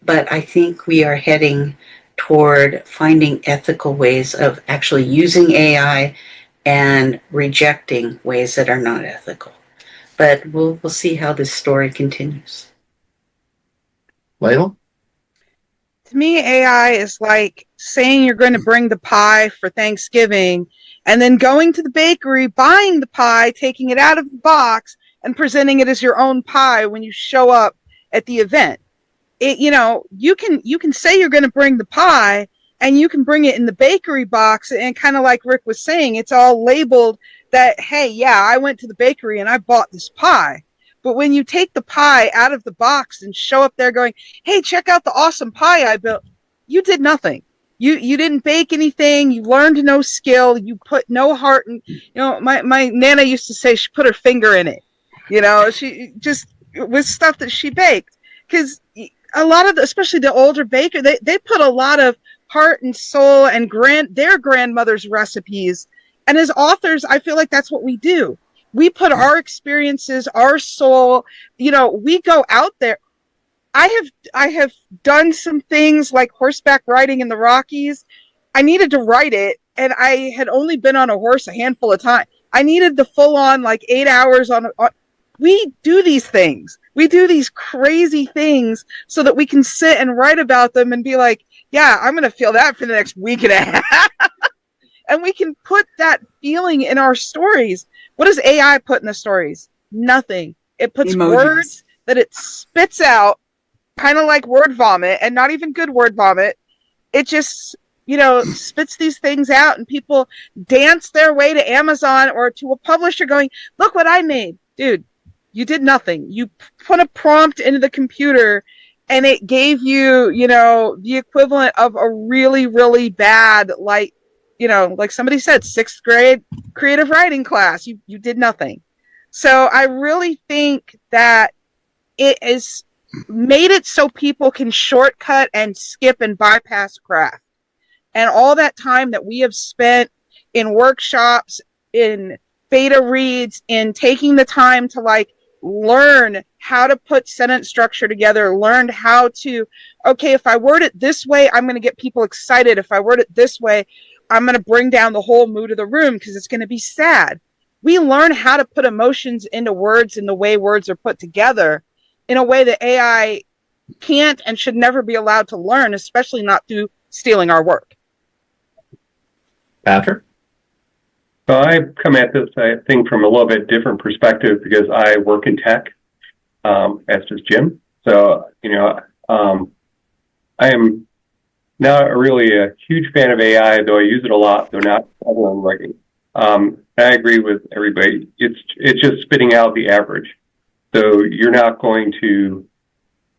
But I think we are heading toward finding ethical ways of actually using AI and rejecting ways that are not ethical. But we'll see how this story continues. Layla? To me, AI is like saying you're going to bring the pie for Thanksgiving and then going to the bakery, buying the pie, taking it out of the box, and presenting it as your own pie when you show up at the event. You can say you're going to bring the pie, and you can bring it in the bakery box, and kind of like Rick was saying, it's all labeled that, hey, yeah, I went to the bakery and I bought this pie. But when you take the pie out of the box and show up there going, hey, check out the awesome pie I built, you did nothing. You didn't bake anything. You learned no skill. You put no heart in. My Nana used to say she put her finger in it. She just with stuff that she baked, because a lot of especially the older baker, they put a lot of heart and soul and their grandmother's recipes. And as authors, I feel like that's what we do. We put our experiences, our soul, we go out there. I have done some things like horseback riding in the Rockies. I needed to write it, and I had only been on a horse a handful of times. I needed the full on 8 hours on. We do these things. We do these crazy things so that we can sit and write about them and be like, yeah, I'm going to feel that for the next week and a half. And we can put that feeling in our stories. What does AI put in the stories? Nothing. It puts Emojis. Words that it spits out, kind of like word vomit, and not even good word vomit. It just, spits these things out, and people dance their way to Amazon or to a publisher going, look what I made. Dude, you did nothing. You put a prompt into the computer, and it gave you, the equivalent of a really, really bad, like somebody said, 6th grade creative writing class. You did nothing. So I really think that it has made it so people can shortcut and skip and bypass craft. And all that time that we have spent in workshops, in beta reads, in taking the time to learn how to put sentence structure together, learned how to, okay, if I word it this way, I'm going to get people excited. If I word it this way, I'm going to bring down the whole mood of the room because it's going to be sad. We learn how to put emotions into words and the way words are put together in a way that AI can't and should never be allowed to learn, especially not through stealing our work. Patrick? So I come at this, I think, from a little bit different perspective because I work in tech, as does Jim. So, I am not really a huge fan of AI, though I use it a lot, though not ever in writing. I agree with everybody. It's just spitting out the average. So you're not going to,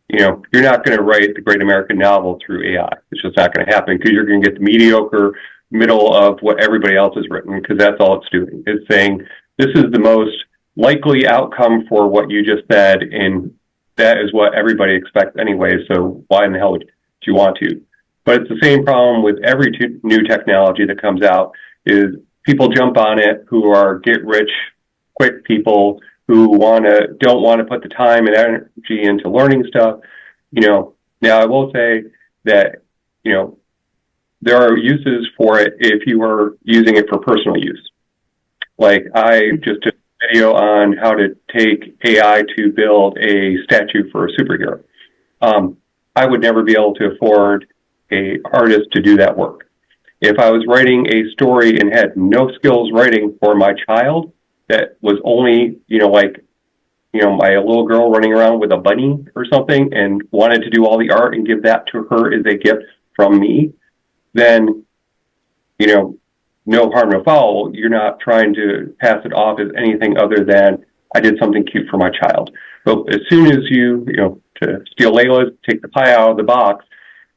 you're not going to write the great American novel through AI. It's just not going to happen because you're going to get the mediocre middle of what everybody else has written, because that's all it's doing. It's saying this is the most likely outcome for what you just said, and that is what everybody expects anyway, so why in the hell would you want to? But it's the same problem with every new technology that comes out, is people jump on it who are get-rich-quick people who don't want to put the time and energy into learning stuff. Now I will say that, there are uses for it if you are using it for personal use. Like I just did a video on how to take AI to build a statue for a superhero. I would never be able to afford an artist to do that work. If I was writing a story and had no skills writing for my child, that was only, my little girl running around with a bunny or something and wanted to do all the art and give that to her as a gift from me, then, no harm, no foul. You're not trying to pass it off as anything other than I did something cute for my child. But as soon as to steal Layla's, take the pie out of the box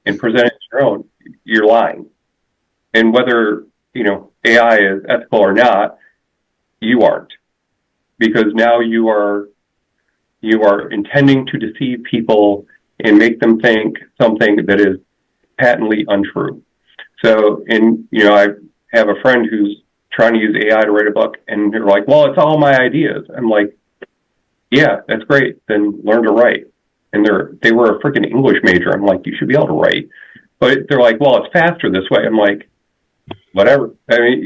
and present it as your own, you're lying. And whether, AI is ethical or not, you aren't. Because now you are intending to deceive people and make them think something that is patently untrue. So, I have a friend who's trying to use AI to write a book, and they're like, well, it's all my ideas. I'm like, yeah, that's great. Then learn to write. And they were a freaking English major. I'm like, you should be able to write. But they're like, well, it's faster this way. I'm like, whatever. I mean,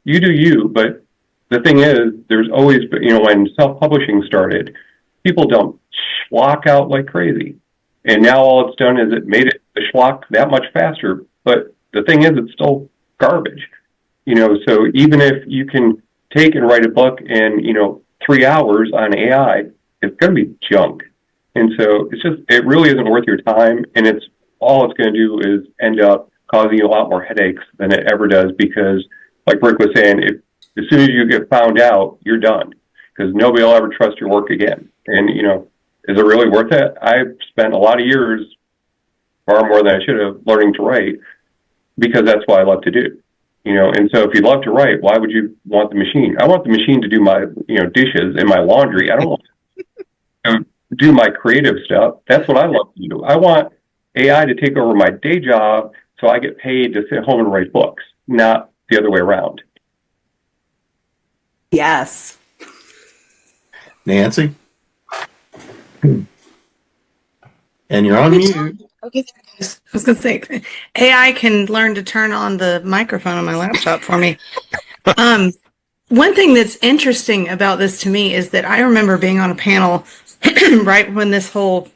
you do you. But the thing is, there's always, when self-publishing started, people dumped schlock out like crazy. And now all it's done is it made it the schlock that much faster. But the thing is, it's still garbage. So even if you can take and write a book in, 3 hours on AI, it's going to be junk. And so it really isn't worth your time. And all it's going to do is end up causing you a lot more headaches than it ever does, because like Rick was saying, as soon as you get found out, you're done, because nobody will ever trust your work again. And, is it really worth it? I've spent a lot of years, far more than I should have, learning to write, because that's what I love to do. And so if you love to write, why would you want the machine? I want the machine to do my, dishes and my laundry. I don't want to do my creative stuff. That's what I love to do. I want AI to take over my day job so I get paid to sit home and write books, not the other way around. Yes. Nancy? And you're on mute. Okay, I was going to say, AI can learn to turn on the microphone on my laptop for me. One thing that's interesting about this to me is that I remember being on a panel right when this whole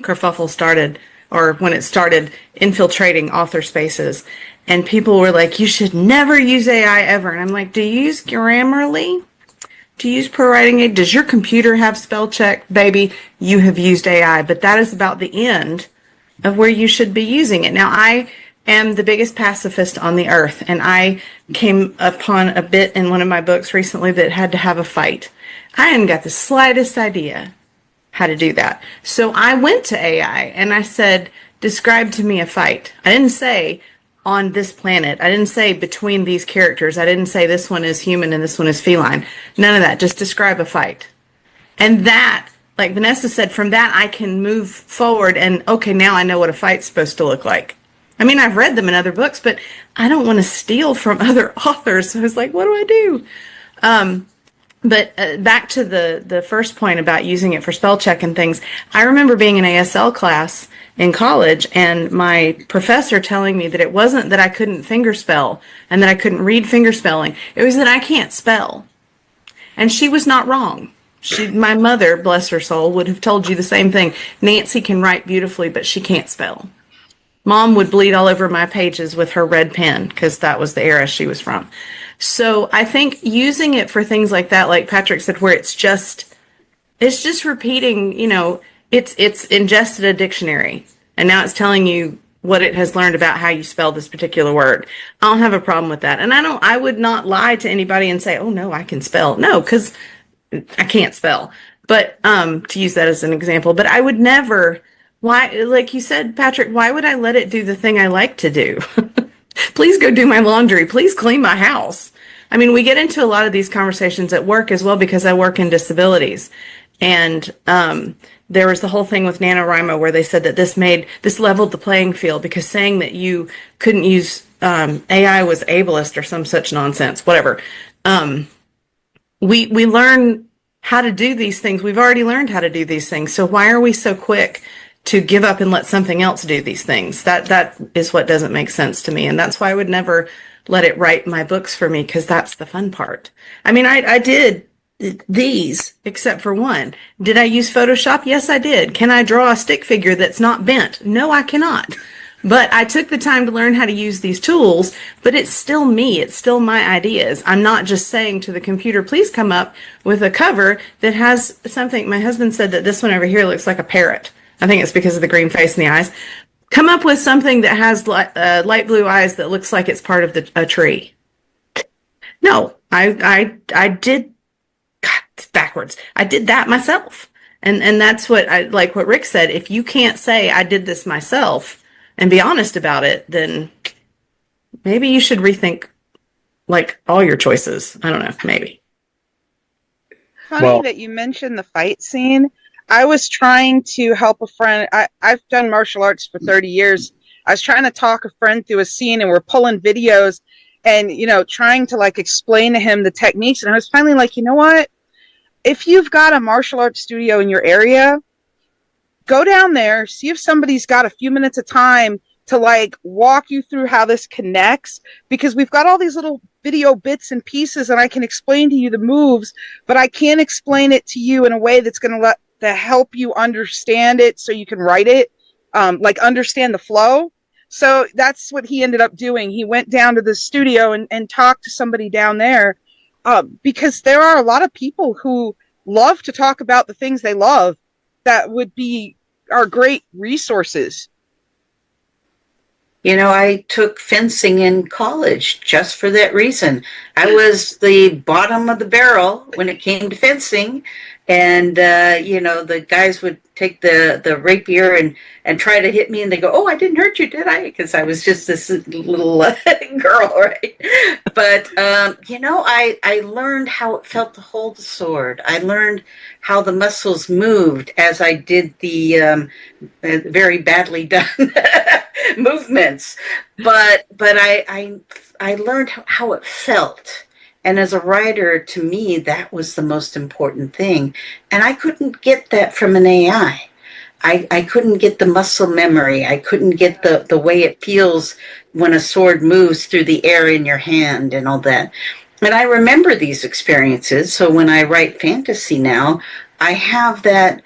kerfuffle started, or when it started infiltrating author spaces, and people were like, you should never use AI ever. And I'm like, do you use Grammarly? Do you use ProWriting Aid? Does your computer have spell check? Baby, you have used AI, but that is about the end of where you should be using it. Now, I am the biggest pacifist on the earth, and I came upon a bit in one of my books recently that had to have a fight. I hadn't got the slightest idea how to do that. So I went to AI and I said, describe to me a fight. I didn't say on this planet. I didn't say between these characters. I didn't say this one is human and this one is feline. None of that. Just describe a fight. And that, like Venessa said, from that I can move forward and, okay, now I know what a fight's supposed to look like. I mean, I've read them in other books, but I don't want to steal from other authors. So I was like, what do I do? But back to the first point about using it for spell check and things, I remember being in ASL class in college and my professor telling me that it wasn't that I couldn't fingerspell and that I couldn't read fingerspelling. It was that I can't spell. And she was not wrong. My mother, bless her soul, would have told you the same thing. Nancy can write beautifully, but she can't spell. Mom would bleed all over my pages with her red pen because that was the era she was from. So I think using it for things like that, like Patrick said, where it's just repeating, it's ingested a dictionary and now it's telling you what it has learned about how you spell this particular word. I don't have a problem with that. And I would not lie to anybody and say, oh no, I can spell. No, because I can't spell. But to use that as an example, but I would never, why, like you said, Patrick, why would I let it do the thing I like to do? Please go do my laundry. Please clean my house. I mean, we get into a lot of these conversations at work as well because I work in disabilities. And there was the whole thing with NaNoWriMo where they said that this leveled the playing field because saying that you couldn't use AI was ableist or some such nonsense, whatever. We learn how to do these things. We've already learned how to do these things. So why are we so quick to give up and let something else do these things. That is what doesn't make sense to me. And that's why I would never let it write my books for me, because that's the fun part. I mean, I did these except for one. Did I use Photoshop? Yes, I did. Can I draw a stick figure that's not bent? No, I cannot. But I took the time to learn how to use these tools, but it's still me. It's still my ideas. I'm not just saying to the computer, please come up with a cover that has something. My husband said that this one over here looks like a parrot. I think it's because of the green face and the eyes. Come up with something that has light blue eyes that looks like it's part of a tree. No, I did, God, it's backwards. I did that myself. And that's what like what Rick said. If you can't say I did this myself and be honest about it, then maybe you should rethink like all your choices. I don't know, maybe. Funny that you mentioned the fight scene. I was trying to help a friend. I've done martial arts for 30 years. I was trying to talk a friend through a scene, and we're pulling videos and, trying to like explain to him the techniques. And I was finally like, you know what? If you've got a martial arts studio in your area, go down there, see if somebody's got a few minutes of time to like walk you through how this connects, because we've got all these little video bits and pieces and I can explain to you the moves, but I can't explain it to you in a way that's going to help you understand it so you can write it, like understand the flow. So that's what he ended up doing. He went down to the studio and talked to somebody down there, because there are a lot of people who love to talk about the things they love that are great resources. I took fencing in college just for that reason. I was the bottom of the barrel when it came to fencing. And, the guys would take the rapier and try to hit me, and they go, "Oh, I didn't hurt you, did I?" Because I was just this little girl, right? But, I learned how it felt to hold the sword. I learned how the muscles moved as I did the very badly done movements. But I learned how it felt. And as a writer, to me, that was the most important thing. And I couldn't get that from an AI. I couldn't get the muscle memory. I couldn't get the way it feels when a sword moves through the air in your hand and all that. And I remember these experiences. So when I write fantasy now, I have that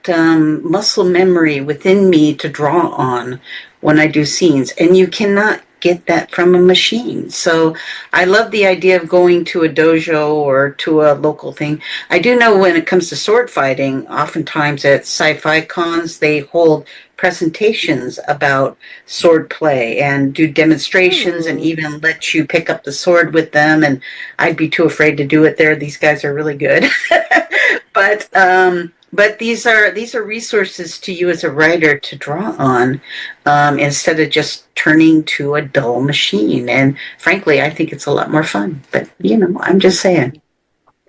muscle memory within me to draw on when I do scenes. And you cannot get that from a machine. So I love the idea of going to a dojo or to a local thing. I do know when it comes to sword fighting, oftentimes at sci-fi cons, they hold presentations about sword play and do demonstrations and even let you pick up the sword with them. And I'd be too afraid to do it there. These guys are really good. But these are resources to you as a writer to draw on, instead of just turning to a dull machine. And frankly, I think it's a lot more fun. But I'm just saying.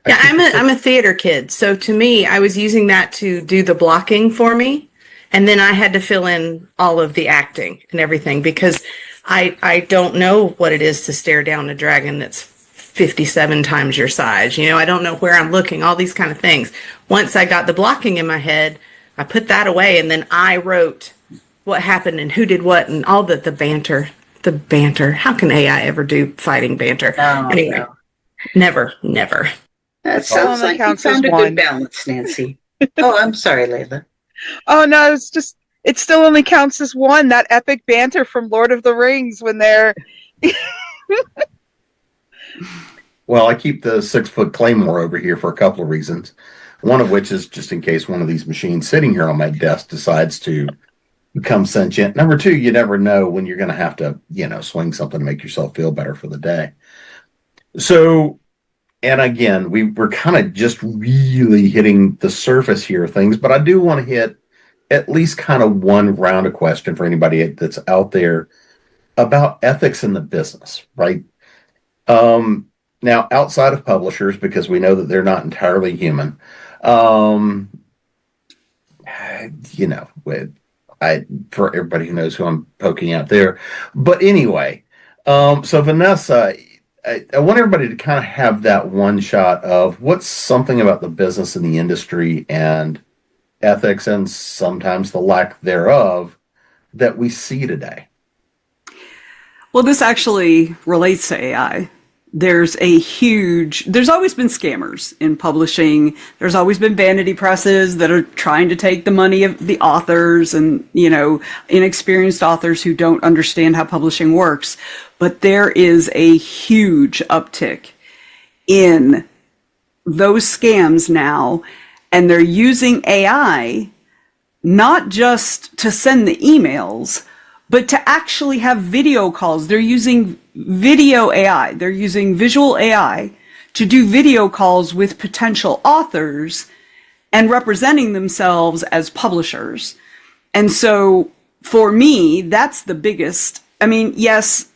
Yeah, I'm a theater kid, so to me, I was using that to do the blocking for me, and then I had to fill in all of the acting and everything, because I don't know what it is to stare down a dragon that's 57 times your size. I don't know where I'm looking, all these kind of things. Once I got the blocking in my head, I put that away, and then I wrote what happened and who did what and all the banter. The banter. How can AI ever do fighting banter? No, anyway, no. Never. That sounds like you found a good balance, Nancy. Oh, I'm sorry, Layla. Oh, no, it still only counts as one, that epic banter from Lord of the Rings when they're... Well, I keep the 6-foot claymore over here for a couple of reasons. One of which is just in case one of these machines sitting here on my desk decides to become sentient. Number two, you never know when you're going to have to, swing something to make yourself feel better for the day. So, and again, we're kind of just really hitting the surface here of things, but I do want to hit at least kind of one round of question for anybody that's out there about ethics in the business, right? Now, outside of publishers, because we know that they're not entirely human, for everybody who knows who I'm poking out there. But anyway, so Venessa, I want everybody to kind of have that one shot of what's something about the business and the industry and ethics and sometimes the lack thereof that we see today? Well, this actually relates to AI. There's always been scammers in publishing. There's always been vanity presses that are trying to take the money of the authors and, inexperienced authors who don't understand how publishing works. But there is a huge uptick in those scams now, and they're using AI not just to send the emails, but to actually have video calls. They're using video AI. They're using visual AI to do video calls with potential authors and representing themselves as publishers. And so for me, that's the biggest. I mean, yes,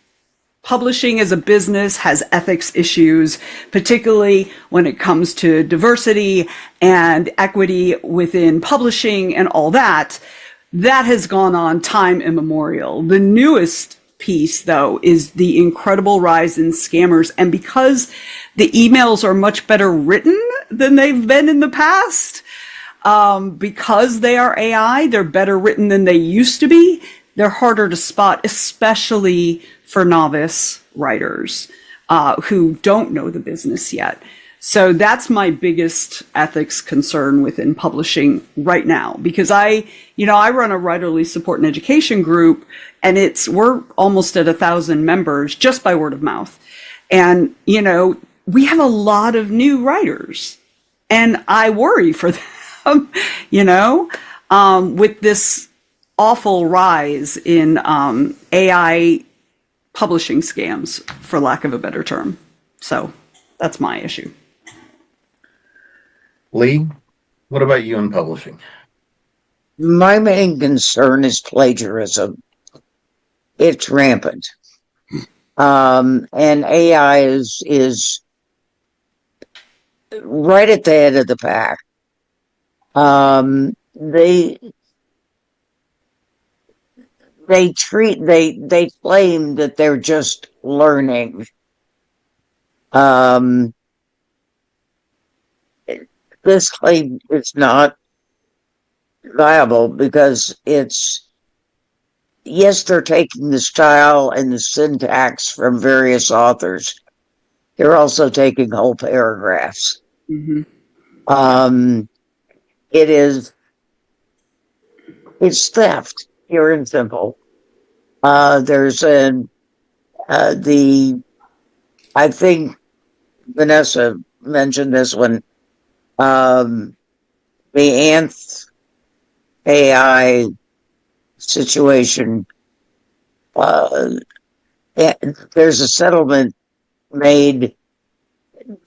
publishing as a business has ethics issues, particularly when it comes to diversity and equity within publishing and all that. That has gone on time immemorial. The newest piece, though, is the incredible rise in scammers. And because the emails are much better written than they've been in the past, because they are AI, they're better written than they used to be. They're harder to spot, especially for novice writers who don't know the business yet. So that's my biggest ethics concern within publishing right now, because I run a writerly support and education group, and we're almost at 1,000 members just by word of mouth. And, we have a lot of new writers, and I worry for them, with this awful rise in AI publishing scams, for lack of a better term. So that's my issue. Lee, what about you in publishing? My main concern is plagiarism. It's rampant. And AI is right at the head of the pack. They claim that they're just learning. This claim is not viable because yes, they're taking the style and the syntax from various authors. They're also taking whole paragraphs. Mm-hmm. It's theft, pure and simple. I think Venessa mentioned this one. The Nth AI situation, there's a settlement made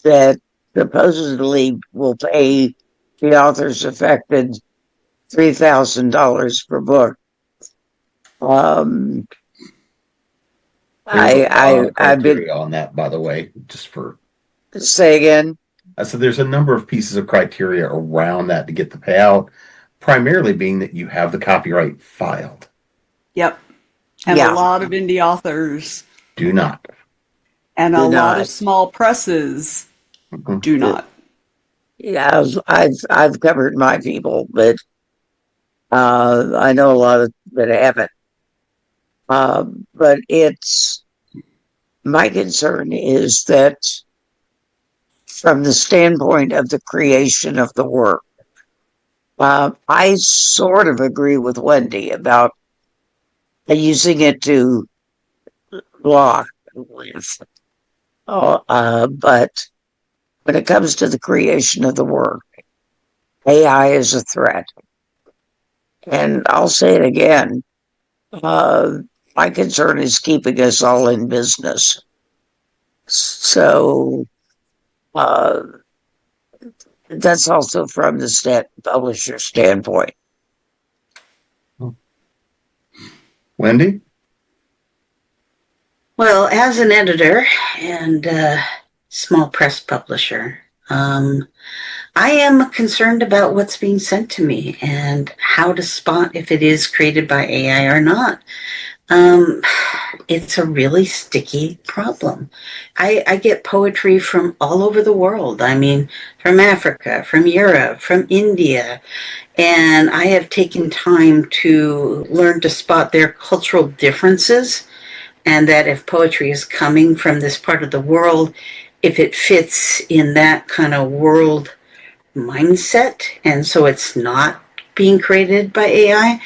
that supposedly will pay the authors affected $3,000 per book. I've been on that, by the way, just for say again. I said there's a number of pieces of criteria around that to get the payout, primarily being that you have the copyright filed. Yep. And a lot of indie authors do not. And a lot of small presses do not. Yeah, I've covered my people, but I know a lot of that haven't. But my concern is that from the standpoint of the creation of the work, I sort of agree with Wendy about using it to block with. But when it comes to the creation of the work, AI is a threat. And I'll say it again. My concern is keeping us all in business. So that's also from the publisher standpoint. Wendy? Well, as an editor and small press publisher, I am concerned about what's being sent to me and how to spot if it is created by AI or not. Um, it's a really sticky problem. I get poetry from all over the world. I mean, from Africa, from Europe, from India. And I have taken time to learn to spot their cultural differences, and that if poetry is coming from this part of the world, if it fits in that kind of world mindset, and so it's not being created by AI.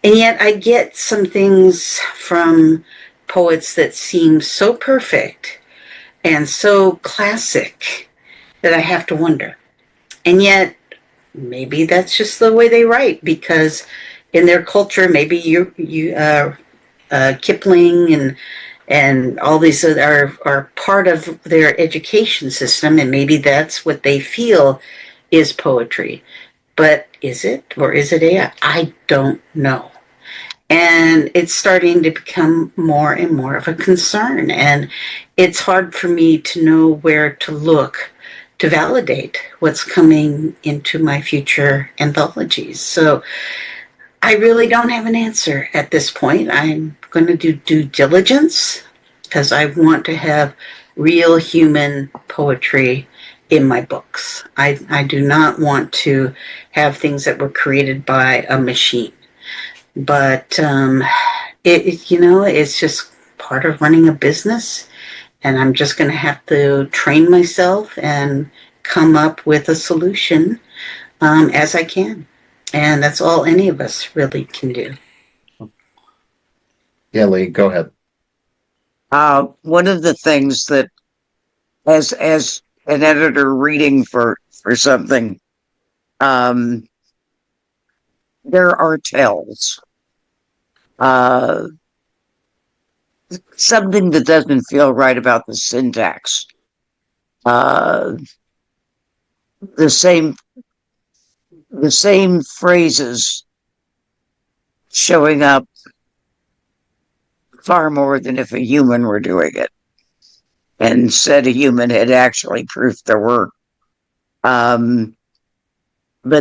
And yet I get some things from poets that seem so perfect and so classic that I have to wonder. And yet maybe that's just the way they write, because in their culture, maybe Kipling and all these are part of their education system, and maybe that's what they feel is poetry. But is it, or is it AI? I don't know. And it's starting to become more and more of a concern. And it's hard for me to know where to look to validate what's coming into my future anthologies. So I really don't have an answer at this point. I'm going to do due diligence because I want to have real human poetry in my books. I do not want to have things that were created by a machine. But it's just part of running a business, and I'm just going to have to train myself and come up with a solution as I can. And that's all any of us really can do. Yeah, Lee, go ahead. One of the things that, as an editor reading for something, there are tells. Something that doesn't feel right about the syntax. The same phrases showing up far more than if a human were doing it, and said a human had actually proofed their work. But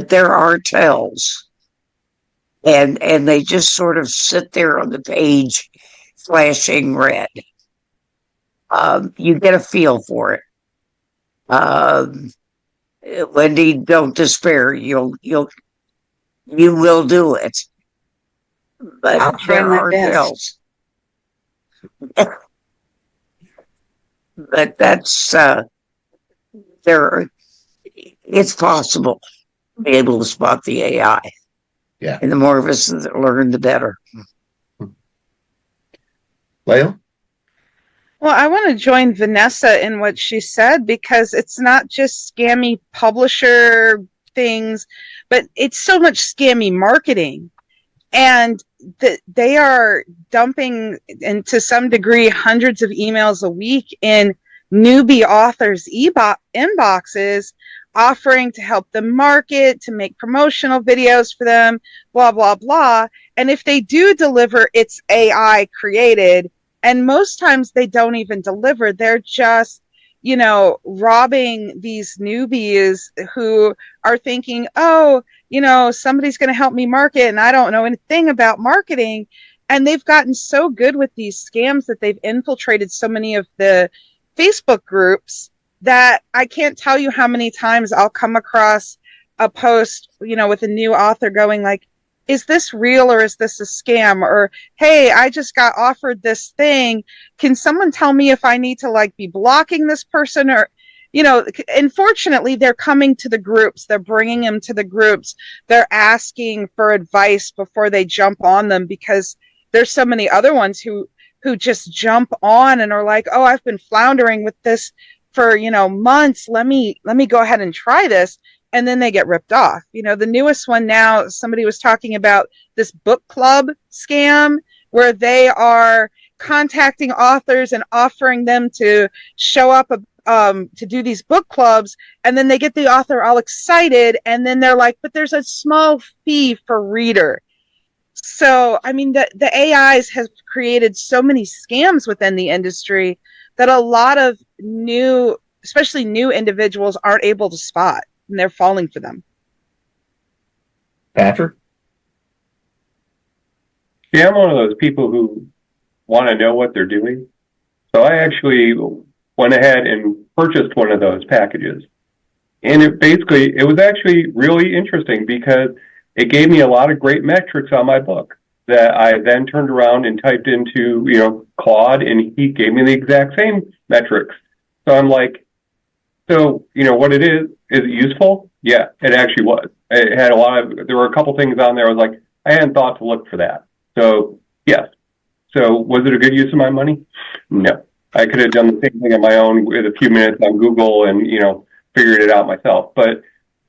there are tells, and they just sort of sit there on the page, flashing red. You get a feel for it. Wendy, don't despair. You will do it. But I'll try there my are best. tells. But that's there. It's possible to be able to spot the AI. Yeah. And the more of us that learn, the better. Layla? Well, I want to join Venessa in what she said, because it's not just scammy publisher things, but it's so much scammy marketing. And they are dumping, and to some degree, hundreds of emails a week in newbie authors' inboxes, offering to help them market, to make promotional videos for them, blah, blah, blah. And if they do deliver, it's AI created. And most times they don't even deliver. They're just, robbing these newbies who are thinking, oh, somebody's going to help me market, and I don't know anything about marketing. And they've gotten so good with these scams that they've infiltrated so many of the Facebook groups that I can't tell you how many times I'll come across a post, with a new author going like, is this real or is this a scam? Or, hey, I just got offered this thing. Can someone tell me if I need to be blocking this person? Or, unfortunately, they're coming to the groups. They're bringing them to the groups. They're asking for advice before they jump on them, because there's so many other ones who just jump on and are like, oh, I've been floundering with this for, months. Let me go ahead and try this. And then they get ripped off. The newest one now, somebody was talking about this book club scam where they are contacting authors and offering them to show up to do these book clubs. And then they get the author all excited. And then they're like, but there's a small fee for reader. So, the AIs have created so many scams within the industry that a lot of especially new individuals aren't able to spot. And they're falling for them. Patrick? Yeah, I'm one of those people who want to know what they're doing. So I actually went ahead and purchased one of those packages. And it was actually really interesting because it gave me a lot of great metrics on my book that I then turned around and typed into, Claude, and he gave me the exact same metrics. So I'm like, so, what it is it useful? Yeah, it actually was. It had there were a couple things on there I was like, I hadn't thought to look for that. So, yes. So was it a good use of my money? No. I could have done the same thing on my own with a few minutes on Google and, figured it out myself. But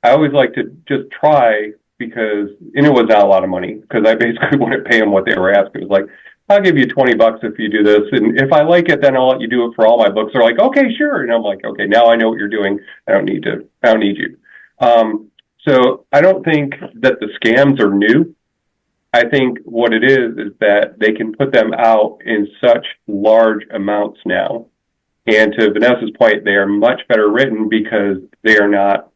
I always like to just try and it was not a lot of money because I basically wouldn't pay them what they were asking. It was like, I'll give you $20 if you do this. And if I like it, then I'll let you do it for all my books. They're like, okay, sure. And I'm like, okay, now I know what you're doing. I don't need you. So I don't think that the scams are new. I think what it is that they can put them out in such large amounts now. And to Vanessa's point, they are much better written because they are not,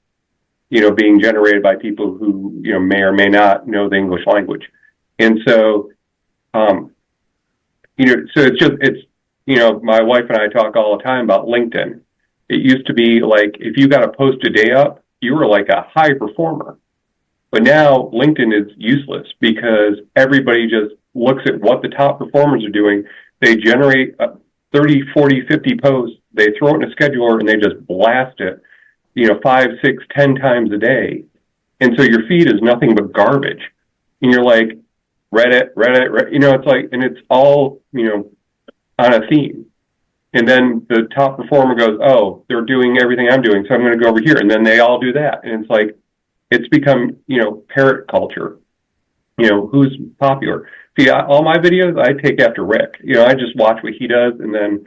being generated by people who, may or may not know the English language. And so, so it's my wife and I talk all the time about LinkedIn. It used to be like, if you got a post a day up, you were like a high performer. But now LinkedIn is useless because everybody just looks at what the top performers are doing. They generate 30, 40, 50 posts. They throw it in a scheduler and they just blast it, 5, 6, 10 times a day. And so your feed is nothing but garbage. And you're like, Reddit, it's like, and it's all, on a theme. And then the top performer goes, oh, they're doing everything I'm doing, so I'm going to go over here. And then they all do that. And it's like, it's become, parrot culture. Who's popular. See, all my videos, I take after Rick. I just watch what he does, and then,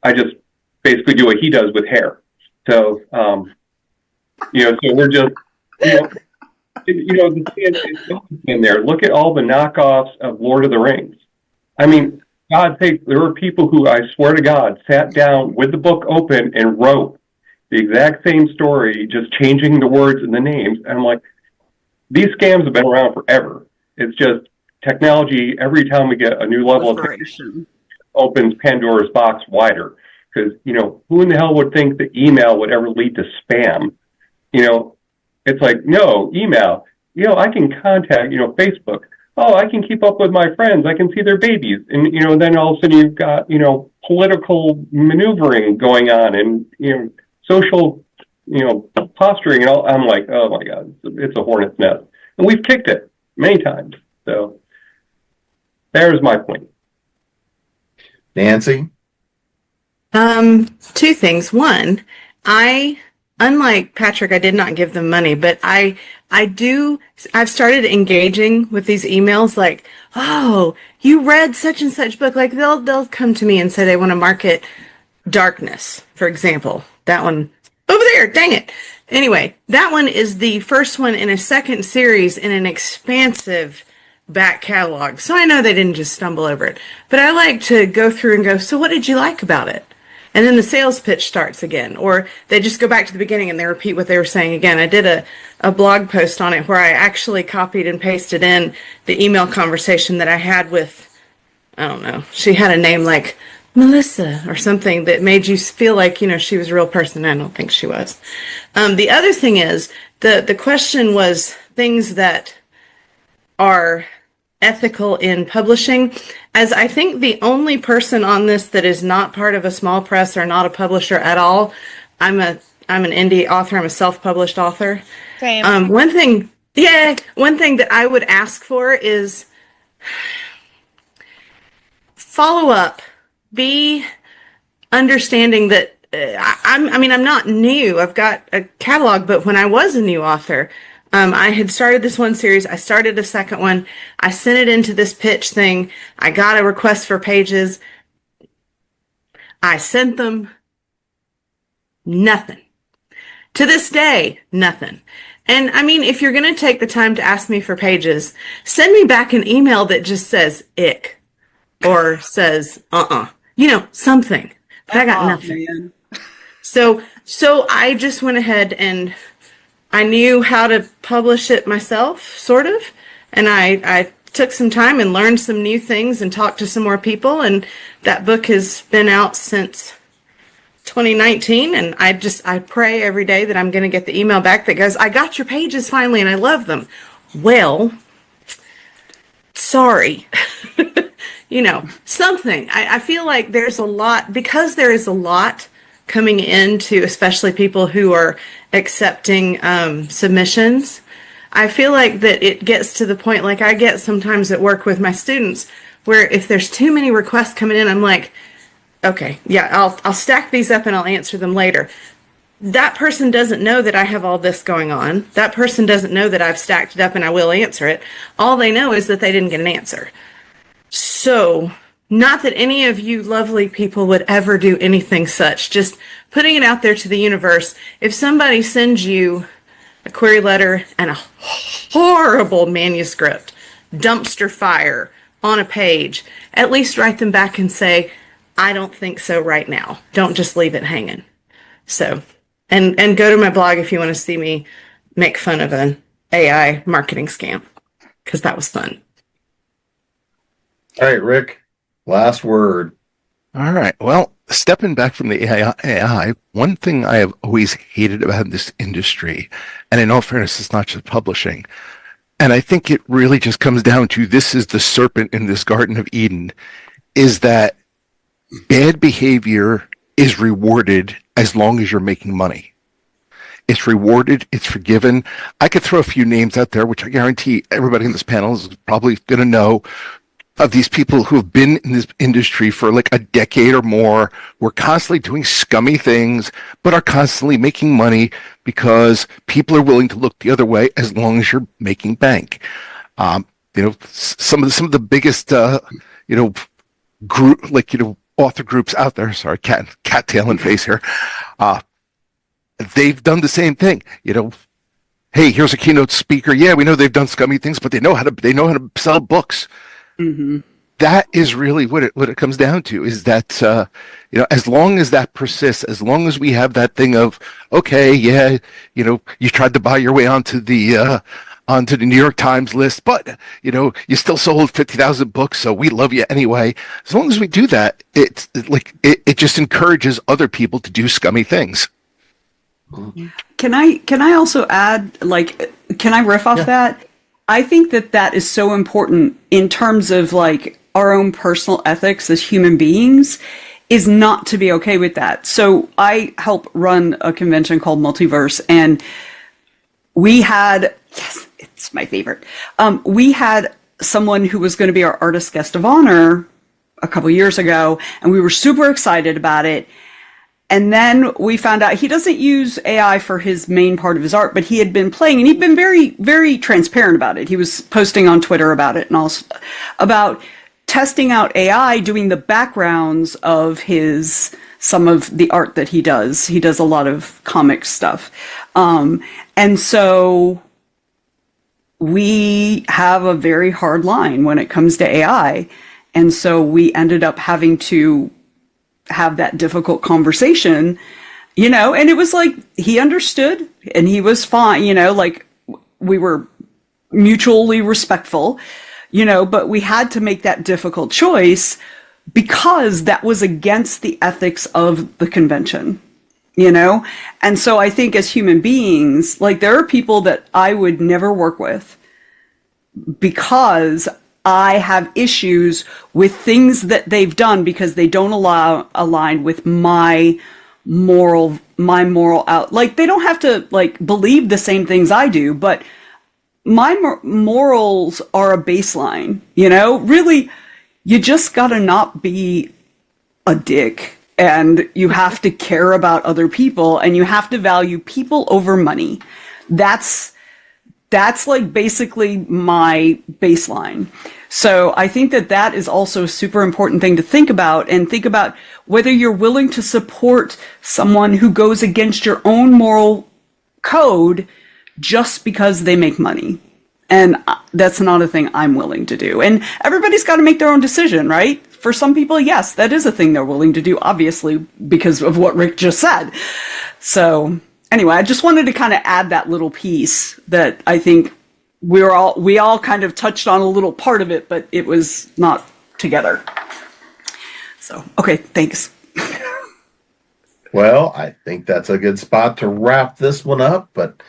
I just basically do what he does with hair. So, so we're just, in there. Look at all the knockoffs of Lord of the Rings. I mean, God's sake, there were people who, I swear to God, sat down with the book open and wrote the exact same story, just changing the words and the names. And I'm like, these scams have been around forever. It's just technology. Every time we get a new level of technology, opens Pandora's box wider. Because, who in the hell would think that email would ever lead to spam? It's like, no, email. I can contact, Facebook. Oh, I can keep up with my friends. I can see their babies. And, then all of a sudden you've got, political maneuvering going on and, social, posturing and all. I'm like, oh my God, it's a hornet's nest. And we've kicked it many times. So there's my point. Nancy? Two things. One, unlike Patrick, I did not give them money, but I've started engaging with these emails like, oh, you read such and such book. Like they'll come to me and say they want to market Darkness, for example. That one over there, dang it. Anyway, that one is the first one in a second series in an expansive back catalog. So I know they didn't just stumble over it, but I like to go through and go, so what did you like about it? And then the sales pitch starts again, or they just go back to the beginning and they repeat what they were saying again. I did a blog post on it where I actually copied and pasted in the email conversation that I had with, I don't know, she had a name like Melissa or something that made you feel like, she was a real person. I don't think she was. The other thing is, the question was things that are ethical in publishing, as I think the only person on this that is not part of a small press or not a publisher at all. I'm an indie author. I'm a self-published author. Same. One thing that I would ask for is follow up. Be understanding that I'm not new. I've got a catalog, but when I was a new author, I had started this one series. I started a second one. I sent it into this pitch thing. I got a request for pages. I sent them. Nothing. To this day, nothing. And I mean, if you're going to take the time to ask me for pages, send me back an email that just says ick or says something. But I got nothing. Man. So I just went ahead and I knew how to publish it myself, sort of. And I took some time and learned some new things and talked to some more people. And that book has been out since 2019. And I pray every day that I'm going to get the email back that goes, I got your pages finally and I love them. Well, sorry. Something. I feel like there's a lot, because there is a lot coming into, especially people who are accepting submissions. I feel like that it gets to the point, like I get sometimes at work with my students, where if there's too many requests coming in, I'm like, okay, yeah, I'll stack these up and I'll answer them later. That person doesn't know that I have all this going on. That person doesn't know that I've stacked it up and I will answer it. All they know is that they didn't get an answer. So, not that any of you lovely people would ever do anything such, just putting it out there to the universe. If somebody sends you a query letter and a horrible manuscript, dumpster fire on a page, at least write them back and say, I don't think so right now. Don't just leave it hanging. So, and go to my blog if you want to see me make fun of an AI marketing scam, because that was fun. All right, Rick, last word. All right. Well, stepping back from the AI, one thing I have always hated about this industry, and in all fairness, it's not just publishing, and I think it really just comes down to, this is the serpent in this Garden of Eden, is that bad behavior is rewarded as long as you're making money. It's rewarded, it's forgiven. I could throw a few names out there, which I guarantee everybody in this panel is probably going to know, of these people who have been in this industry for like a decade or more, who are constantly doing scummy things, but are constantly making money because people are willing to look the other way as long as you're making bank. Some of the biggest, author groups out there. Sorry, cattail and face here. They've done the same thing. Hey, here's a keynote speaker. Yeah, we know they've done scummy things, but they know how to sell books. Mm-hmm. That is really what it comes down to, is that as long as that persists, as long as we have that thing of, okay, yeah, you tried to buy your way onto the New York Times list, but you still sold 50,000 books, so we love you anyway. As long as we do that, it just encourages other people to do scummy things. Can I also add, can I riff off that? I think that is so important in terms of our own personal ethics as human beings, is not to be okay with that. So I help run a convention called Multiverse, and we had, yes, it's my favorite. We had someone who was going to be our artist guest of honor a couple years ago, and we were super excited about it. And then we found out he doesn't use AI for his main part of his art, but he had been playing, and he'd been very, very transparent about it. He was posting on Twitter about it and also about testing out AI, doing the backgrounds of some of the art that he does. He does a lot of comic stuff. And so we have a very hard line when it comes to AI. And so we ended up having to have that difficult conversation, and it was he understood and he was fine, we were mutually respectful, but we had to make that difficult choice because that was against the ethics of the convention, And so I think as human beings, there are people that I would never work with because I have issues with things that they've done because they don't align with my moral out. They don't have to believe the same things I do, but my morals are a baseline, really. You just gotta not be a dick, and you have to care about other people, and you have to value people over money. That's basically my baseline. So I think that is also a super important thing to think about, and think about whether you're willing to support someone who goes against your own moral code just because they make money. And that's not a thing I'm willing to do. And everybody's got to make their own decision, right? For some people, yes, that is a thing they're willing to do, obviously, because of what Rick just said. So anyway, I just wanted to kind of add that little piece that I think we all kind of touched on a little part of it, but it was not together. So, okay, thanks. Well, I think that's a good spot to wrap this one up. But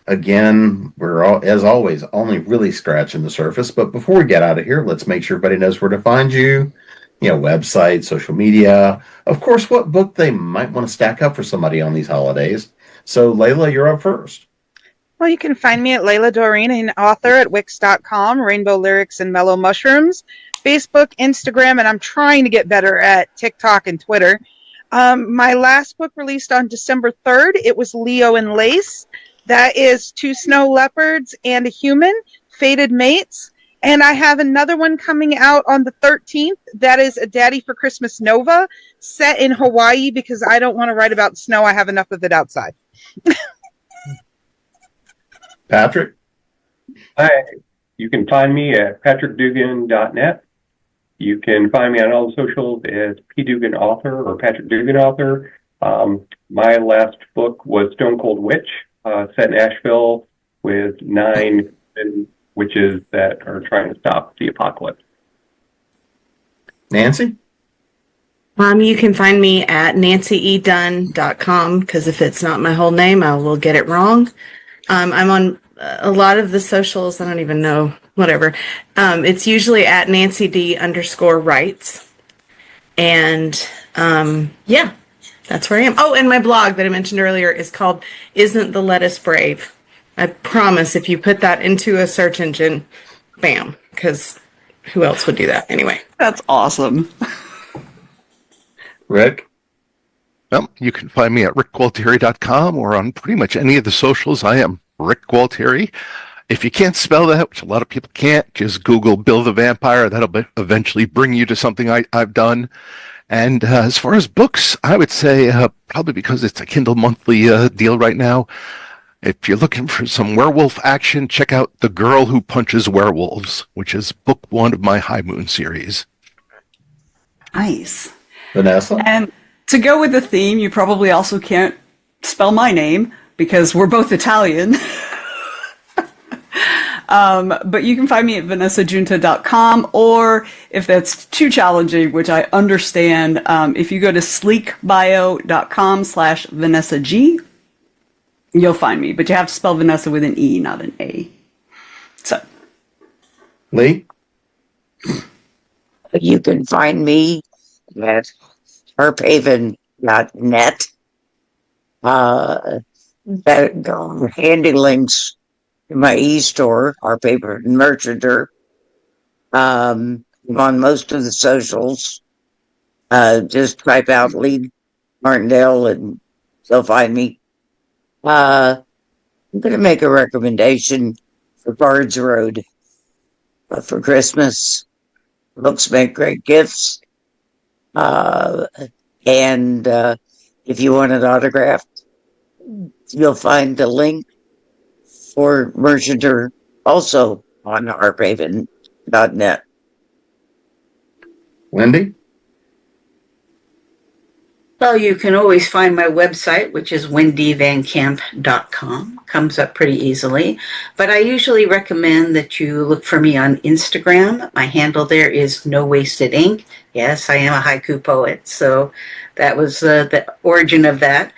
again, we're all, as always, only really scratching the surface. But before we get out of here, let's make sure everybody knows where to find you. You know, website, social media, of course, what book they might want to stack up for somebody on these holidays. So, Layla, you're up first. Well, you can find me at Layla Dorine, author at Wix.com, Rainbow Lyrics and Mellow Mushrooms, Facebook, Instagram, and I'm trying to get better at TikTok and Twitter. My last book released on December 3rd, it was Leo and Lace. That is 2 snow leopards and a human, fated mates. And I have another one coming out on the 13th. That is A Daddy for Christmas Nova, set in Hawaii because I don't want to write about snow. I have enough of it outside. Patrick? Hi, you can find me at patrickdugan.net. You can find me on all the socials as Dugan Author or Patrick Dugan Author. My last book was Stone Cold Witch, set in Asheville with 9 witches that are trying to stop the apocalypse. Nancy? You can find me at nancyedunne.com because if it's not my whole name, I will get it wrong. I'm on a lot of the socials. I don't even know, whatever. It's usually at NancyD_writes. And yeah, that's where I am. Oh, and my blog that I mentioned earlier is called Isn't the Lettuce Brave? I promise if you put that into a search engine, bam, because who else would do that anyway? That's awesome. Rick? Well, you can find me at rickgualtieri.com or on pretty much any of the socials. I am Rick Gualtieri. If you can't spell that, which a lot of people can't, just Google Bill the Vampire. That'll eventually bring you to something I've done. And as far as books, I would say probably because it's a Kindle monthly deal right now, if you're looking for some werewolf action, check out The Girl Who Punches Werewolves, which is book 1 of my High Moon series. Nice. Venessa? And to go with the theme, you probably also can't spell my name because we're both Italian. But you can find me at venessagiunta.com, or if that's too challenging, which I understand, if you go to sleekbio.com/VanessaG, you'll find me. But you have to spell Vanessa with an E, not an A. So, Lee? You can find me at harphaven.net. That handy links to my e-store, Harphaven Merchanter. I'm on most of the socials. Just type out Lee Martindale and you'll find me. I'm going to make a recommendation for Bard's Road for Christmas. Books make great gifts. And if you want it autographed, you'll find the link for Merchanter also on harphaven.net. Wendy? Well, you can always find my website, which is wendyvancamp.com. Comes up pretty easily. But I usually recommend that you look for me on Instagram. My handle there is No Wasted Ink. Yes, I am a haiku poet. So that was the origin of that.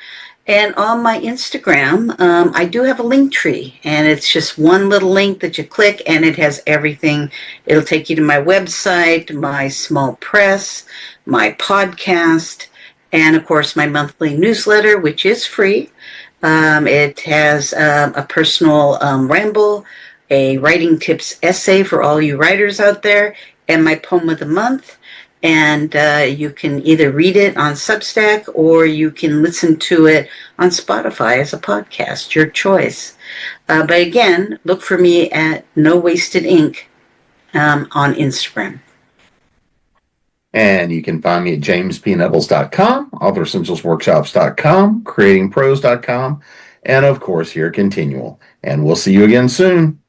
And on my Instagram, I do have a link tree. And it's just one little link that you click, and it has everything. It'll take you to my website, my small press, my podcast, and of course, my monthly newsletter, which is free. It has a personal ramble, a writing tips essay for all you writers out there, and my poem of the month. And you can either read it on Substack or you can listen to it on Spotify as a podcast, your choice. But again, look for me at No Wasted Ink on Instagram. And you can find me at jamespnettles.com, authoressentialsworkshops.com, creatingprose.com, and of course here at ConTinual. And we'll see you again soon.